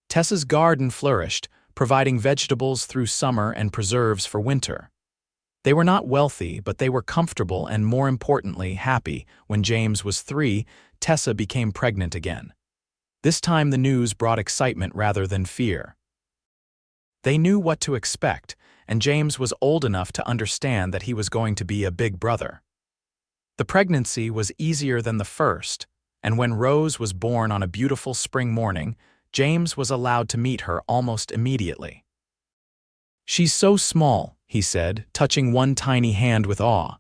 S1: Tessa's garden flourished, providing vegetables through summer and preserves for winter. They were not wealthy, but they were comfortable and, more importantly, happy. When James was 3, Tessa became pregnant again. This time the news brought excitement rather than fear. They knew what to expect, and James was old enough to understand that he was going to be a big brother. The pregnancy was easier than the first, and when Rose was born on a beautiful spring morning, James was allowed to meet her almost immediately. She's so small, he said, touching one tiny hand with awe.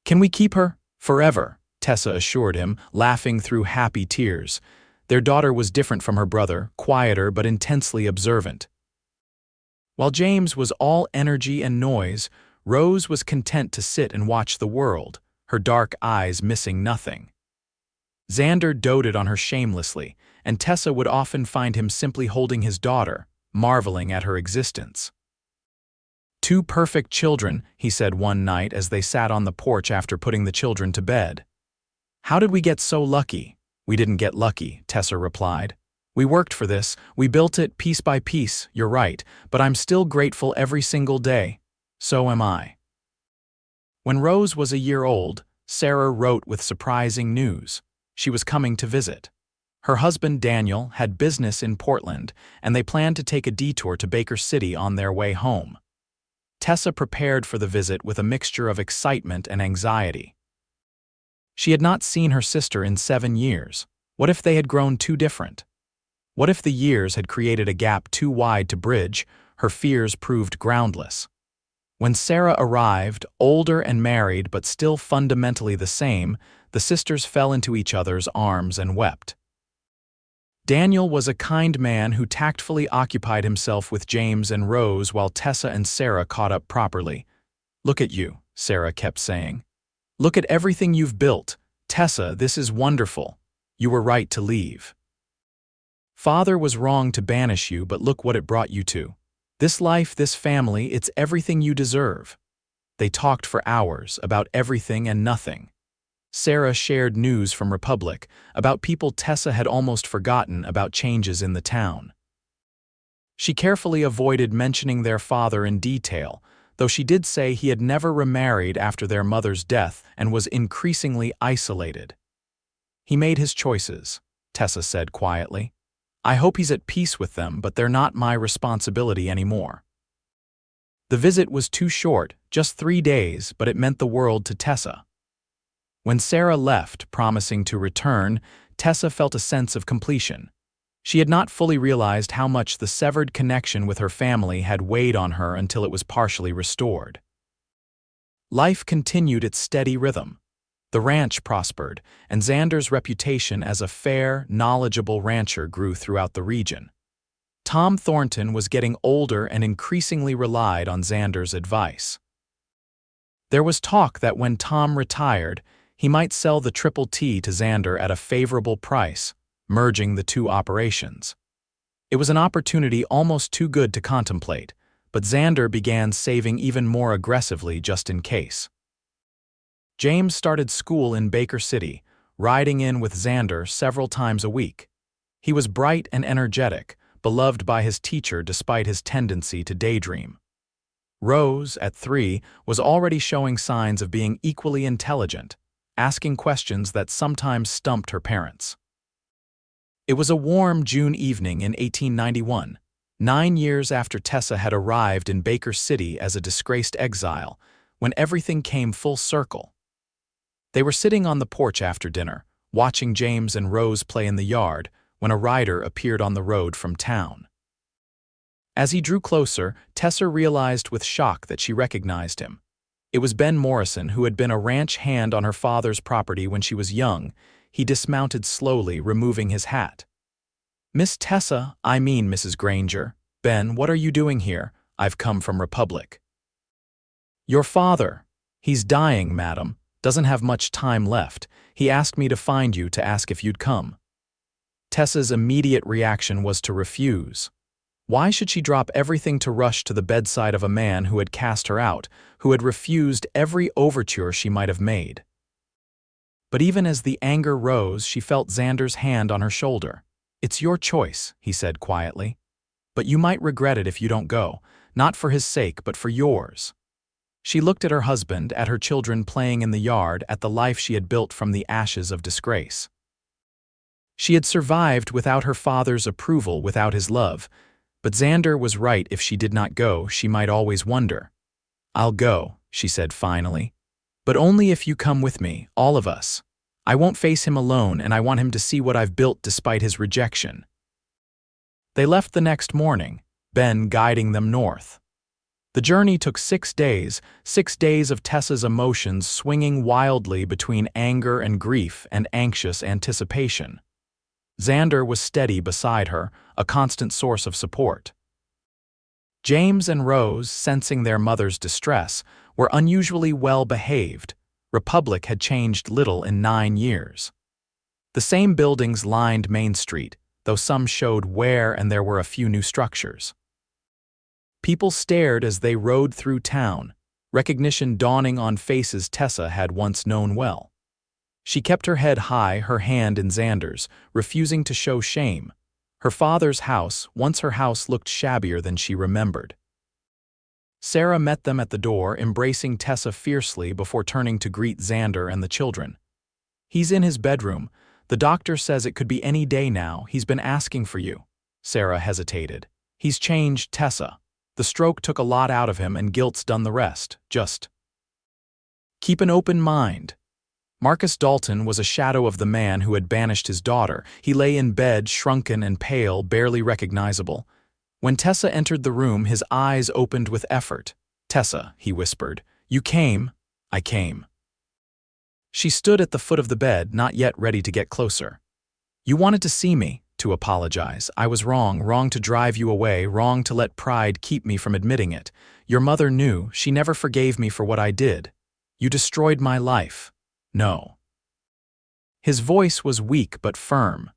S1: Can we keep her? Forever, Tessa assured him, laughing through happy tears. Their daughter was different from her brother, quieter but intensely observant. While James was all energy and noise, Rose was content to sit and watch the world, her dark eyes missing nothing. Xander doted on her shamelessly, and Tessa would often find him simply holding his daughter, marveling at her existence. 2 perfect children, he said one night as they sat on the porch after putting the children to bed. How did we get so lucky? We didn't get lucky, Tessa replied. We worked for this, we built it piece by piece, you're right, but I'm still grateful every single day. So am I. When Rose was a year old, Sarah wrote with surprising news. She was coming to visit. Her husband Daniel had business in Portland, and they planned to take a detour to Baker City on their way home. Tessa prepared for the visit with a mixture of excitement and anxiety. She had not seen her sister in 7 years. What if they had grown too different? What if the years had created a gap too wide to bridge? Her fears proved groundless. When Sarah arrived, older and married but still fundamentally the same, the sisters fell into each other's arms and wept. Daniel was a kind man who tactfully occupied himself with James and Rose while Tessa and Sarah caught up properly. "Look at you," Sarah kept saying. "Look at everything you've built. Tessa, this is wonderful. You were right to leave. Father was wrong to banish you, but look what it brought you to. This life, this family, it's everything you deserve." They talked for hours about everything and nothing. Sarah shared news from Republic about people Tessa had almost forgotten, about changes in the town. She carefully avoided mentioning their father in detail, though she did say he had never remarried after their mother's death and was increasingly isolated. "He made his choices," Tessa said quietly. "I hope he's at peace with them, but they're not my responsibility anymore." The visit was too short, just 3 days, but it meant the world to Tessa. When Sarah left, promising to return, Tessa felt a sense of completion. She had not fully realized how much the severed connection with her family had weighed on her until it was partially restored. Life continued its steady rhythm. The ranch prospered, and Xander's reputation as a fair, knowledgeable rancher grew throughout the region. Tom Thornton was getting older and increasingly relied on Xander's advice. There was talk that when Tom retired, he might sell the Triple T to Xander at a favorable price, merging the two operations. It was an opportunity almost too good to contemplate, but Xander began saving even more aggressively just in case. James started school in Baker City, riding in with Xander several times a week. He was bright and energetic, beloved by his teacher despite his tendency to daydream. Rose, at 3, was already showing signs of being equally intelligent, asking questions that sometimes stumped her parents. It was a warm June evening in 1891, 9 years after Tessa had arrived in Baker City as a disgraced exile, when everything came full circle. They were sitting on the porch after dinner, watching James and Rose play in the yard, when a rider appeared on the road from town. As he drew closer, Tessa realized with shock that she recognized him. It was Ben Morrison, who had been a ranch hand on her father's property when she was young. He dismounted slowly, removing his hat. "Miss Tessa, I mean Mrs. Granger. Ben, what are you doing here? I've come from Republic." "Your father. He's dying, madam. Doesn't have much time left. He asked me to find you to ask if you'd come." Tessa's immediate reaction was to refuse. Why should she drop everything to rush to the bedside of a man who had cast her out, who had refused every overture she might have made? But even as the anger rose, she felt Xander's hand on her shoulder. "It's your choice," he said quietly. "But you might regret it if you don't go, not for his sake, but for yours." She looked at her husband, at her children playing in the yard, at the life she had built from the ashes of disgrace. She had survived without her father's approval, without his love. But Xander was right. If she did not go, she might always wonder. "I'll go," she said finally. "But only if you come with me, all of us. I won't face him alone, and I want him to see what I've built despite his rejection." They left the next morning, Ben guiding them north. The journey took 6 days, 6 days of Tessa's emotions swinging wildly between anger and grief and anxious anticipation. Xander was steady beside her, a constant source of support. James and Rose, sensing their mother's distress, were unusually well behaved. Republic had changed little in 9 years. The same buildings lined Main Street, though some showed wear and there were a few new structures. People stared as they rode through town, recognition dawning on faces Tessa had once known well. She kept her head high, her hand in Xander's, refusing to show shame. Her father's house, once her house, looked shabbier than she remembered. Sarah met them at the door, embracing Tessa fiercely before turning to greet Xander and the children. "He's in his bedroom. The doctor says it could be any day now. He's been asking for you." Sarah hesitated. "He's changed, Tessa. The stroke took a lot out of him and guilt's done the rest. Just keep an open mind." Marcus Dalton was a shadow of the man who had banished his daughter. He lay in bed, shrunken and pale, barely recognizable. When Tessa entered the room, his eyes opened with effort. "Tessa," he whispered, "you came." "I came." She stood at the foot of the bed, not yet ready to get closer. "You wanted to see me, to apologize. I was wrong to drive you away, wrong to let pride keep me from admitting it. Your mother knew. She never forgave me for what I did. You destroyed my life." "No." His voice was weak but firm.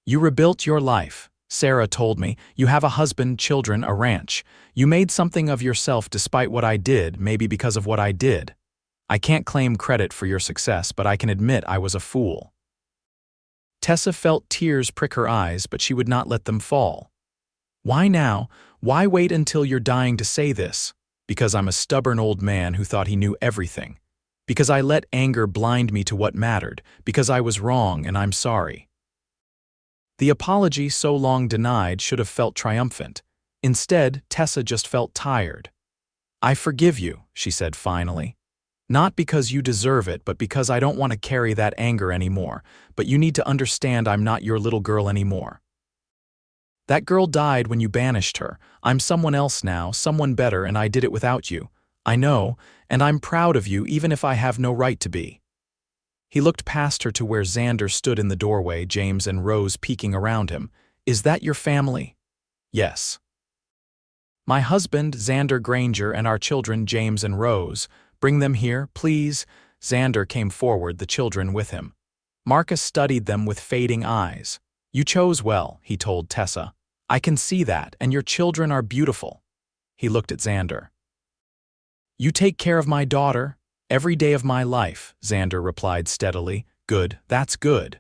S1: "You rebuilt your life. Sarah told me. You have a husband, children, a ranch. You made something of yourself despite what I did, maybe because of what I did. I can't claim credit for your success, but I can admit I was a fool." Tessa felt tears prick her eyes, but she would not let them fall. "Why now? Why wait until you're dying to say this?" "Because I'm a stubborn old man who thought he knew everything. Because I let anger blind me to what mattered. Because I was wrong and I'm sorry." The apology so long denied should have felt triumphant. Instead, Tessa just felt tired. "I forgive you," she said finally. "Not because you deserve it, but because I don't want to carry that anger anymore. But you need to understand I'm not your little girl anymore. That girl died when you banished her. I'm someone else now, someone better, and I did it without you. I know, and I'm proud of you even if I have no right to be." He looked past her to where Xander stood in the doorway, James and Rose peeking around him. "Is that your family?" "Yes. My husband, Xander Granger, and our children, James and Rose. Bring them here, please." Xander came forward, the children with him. Marcus studied them with fading eyes. "You chose well," he told Tessa. "I can see that, and your children are beautiful." He looked at Xander. "You take care of my daughter every day of my life," Xander replied steadily. "Good, that's good."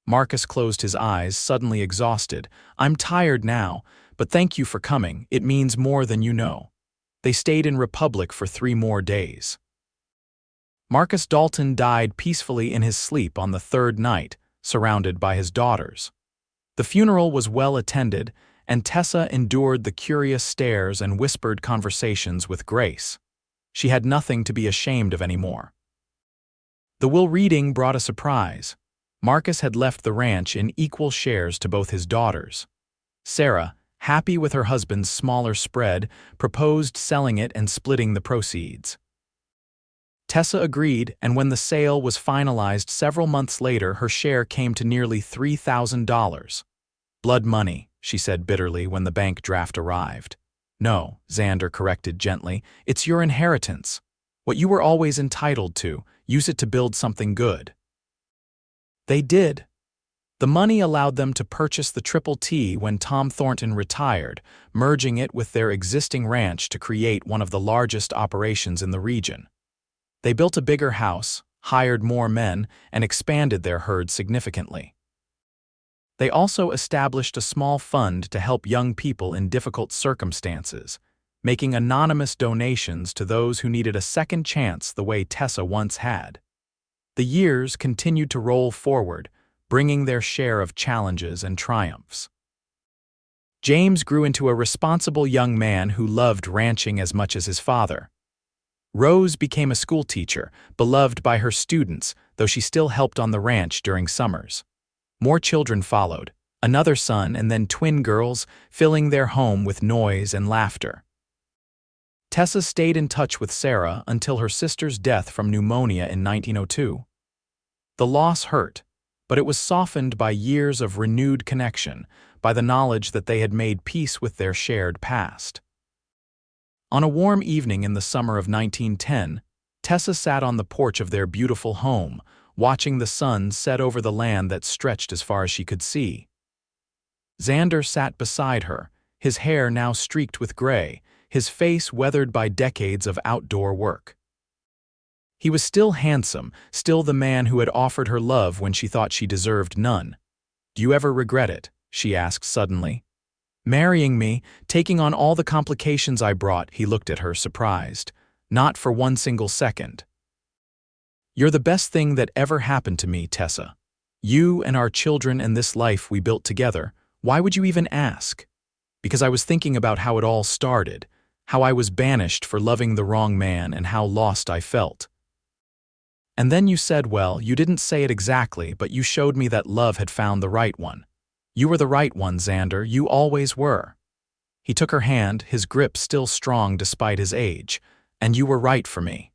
S1: Marcus closed his eyes, suddenly exhausted. "I'm tired now, but thank you for coming. It means more than you know." They stayed in Republic for 3 more days. Marcus Dalton died peacefully in his sleep on the 3rd night, surrounded by his daughters. The funeral was well attended, and Tessa endured the curious stares and whispered conversations with grace. She had nothing to be ashamed of anymore. The will reading brought a surprise. Marcus had left the ranch in equal shares to both his daughters. Sarah, happy with her husband's smaller spread, proposed selling it and splitting the proceeds. Tessa agreed, and when the sale was finalized several months later, her share came to nearly $3,000. "Blood money," she said bitterly when the bank draft arrived. "No," Xander corrected gently, "it's your inheritance. What you were always entitled to, use it to build something good." They did. The money allowed them to purchase the Triple T when Tom Thornton retired, merging it with their existing ranch to create one of the largest operations in the region. They built a bigger house, hired more men, and expanded their herd significantly. They also established a small fund to help young people in difficult circumstances, making anonymous donations to those who needed a second chance the way Tessa once had. The years continued to roll forward, bringing their share of challenges and triumphs. James grew into a responsible young man who loved ranching as much as his father. Rose became a schoolteacher, beloved by her students, though she still helped on the ranch during summers. More children followed, another son and then twin girls, filling their home with noise and laughter. Tessa stayed in touch with Sarah until her sister's death from pneumonia in 1902. The loss hurt, but it was softened by years of renewed connection, by the knowledge that they had made peace with their shared past. On a warm evening in the summer of 1910, Tessa sat on the porch of their beautiful home, watching the sun set over the land that stretched as far as she could see. Xander sat beside her, his hair now streaked with gray, his face weathered by decades of outdoor work. He was still handsome, still the man who had offered her love when she thought she deserved none. "Do you ever regret it?" she asked suddenly. "Marrying me, taking on all the complications I brought," he looked at her, surprised. "Not for one single second." "You're the best thing that ever happened to me, Tessa. You and our children and this life we built together. Why would you even ask?" "Because I was thinking about how it all started, how I was banished for loving the wrong man and how lost I felt. And then you said, well, you didn't say it exactly, but you showed me that love had found the right one. You were the right one, Xander, you always were." He took her hand, his grip still strong despite his age. "And you were right for me.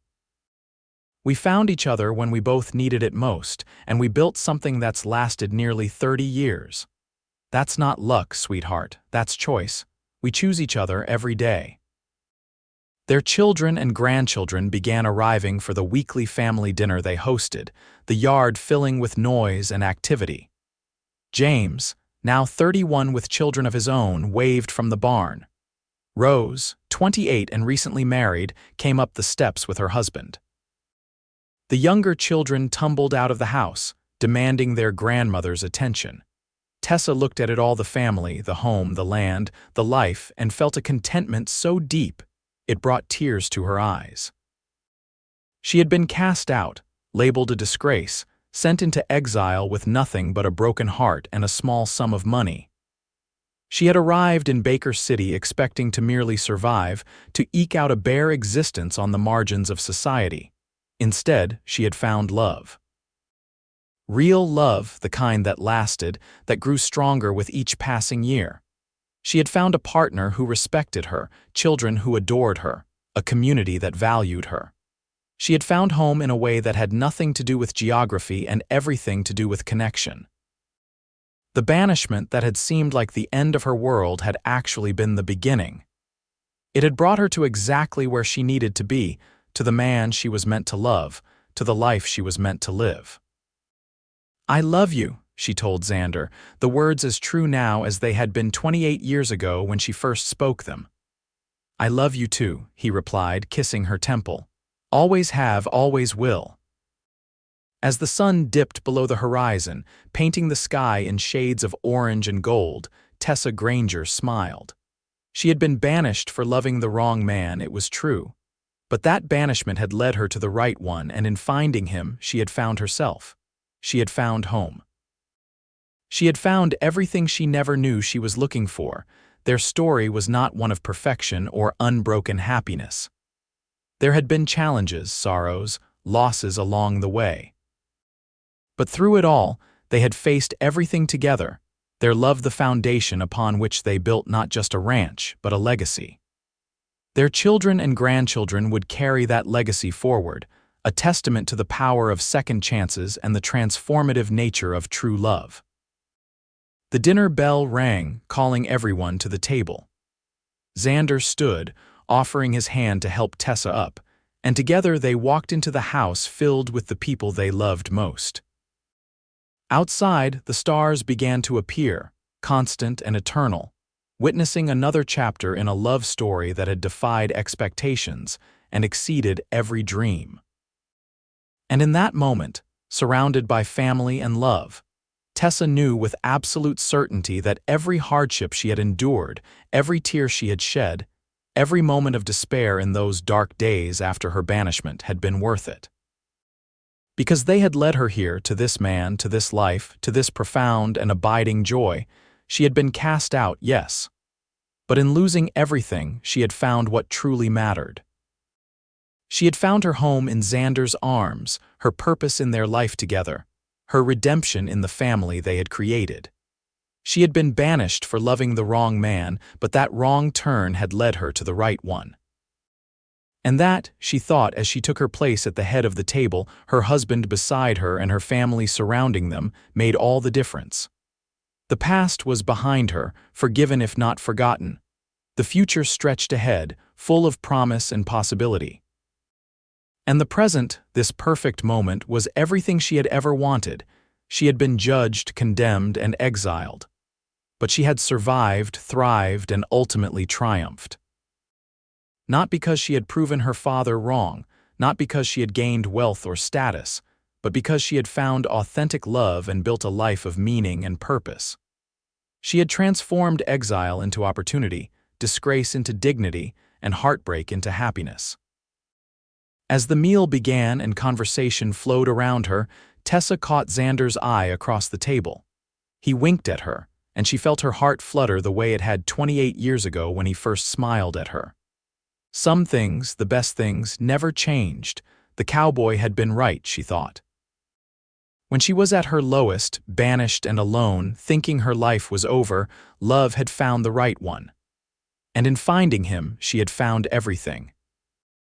S1: We found each other when we both needed it most, and we built something that's lasted nearly 30 years. That's not luck, sweetheart, that's choice. We choose each other every day." Their children and grandchildren began arriving for the weekly family dinner they hosted, the yard filling with noise and activity. James, now 31 with children of his own, waved from the barn. Rose, 28 and recently married, came up the steps with her husband. The younger children tumbled out of the house, demanding their grandmother's attention. Tessa looked at it all, the family, the home, the land, the life, and felt a contentment so deep it brought tears to her eyes. She had been cast out, labeled a disgrace, sent into exile with nothing but a broken heart and a small sum of money. She had arrived in Baker City expecting to merely survive, to eke out a bare existence on the margins of society. Instead, she had found love. Real love, the kind that lasted, that grew stronger with each passing year. She had found a partner who respected her, children who adored her, a community that valued her. She had found home in a way that had nothing to do with geography and everything to do with connection. The banishment that had seemed like the end of her world had actually been the beginning. It had brought her to exactly where she needed to be, to the man she was meant to love, to the life she was meant to live. "I love you," she told Xander, the words as true now as they had been 28 years ago when she first spoke them. "I love you too," he replied, kissing her temple. "Always have, always will." As the sun dipped below the horizon, painting the sky in shades of orange and gold, Tessa Granger smiled. She had been banished for loving the wrong man, it was true. But that banishment had led her to the right one, and in finding him, she had found herself. She had found home. She had found everything she never knew she was looking for. Their story was not one of perfection or unbroken happiness. There had been challenges, sorrows, losses along the way. But through it all, they had faced everything together, their love the foundation upon which they built not just a ranch, but a legacy. Their children and grandchildren would carry that legacy forward, a testament to the power of second chances and the transformative nature of true love. The dinner bell rang, calling everyone to the table. Xander stood, offering his hand to help Tessa up, and together they walked into the house filled with the people they loved most. Outside, the stars began to appear, constant and eternal, witnessing another chapter in a love story that had defied expectations and exceeded every dream. And in that moment, surrounded by family and love, Tessa knew with absolute certainty that every hardship she had endured, every tear she had shed, every moment of despair in those dark days after her banishment had been worth it. Because they had led her here, to this man, to this life, to this profound and abiding joy. She had been cast out, yes. But in losing everything, she had found what truly mattered. She had found her home in Xander's arms, her purpose in their life together, her redemption in the family they had created. She had been banished for loving the wrong man, but that wrong turn had led her to the right one. And that, she thought as she took her place at the head of the table, her husband beside her and her family surrounding them, made all the difference. The past was behind her, forgiven if not forgotten. The future stretched ahead, full of promise and possibility. And the present, this perfect moment, was everything she had ever wanted. She had been judged, condemned, and exiled. But she had survived, thrived, and ultimately triumphed. Not because she had proven her father wrong, not because she had gained wealth or status, but because she had found authentic love and built a life of meaning and purpose. She had transformed exile into opportunity, disgrace into dignity, and heartbreak into happiness. As the meal began and conversation flowed around her, Tessa caught Xander's eye across the table. He winked at her, and she felt her heart flutter the way it had 28 years ago when he first smiled at her. Some things, the best things, never changed. The cowboy had been right, she thought. When she was at her lowest, banished and alone, thinking her life was over, love had found the right one. And in finding him, she had found everything.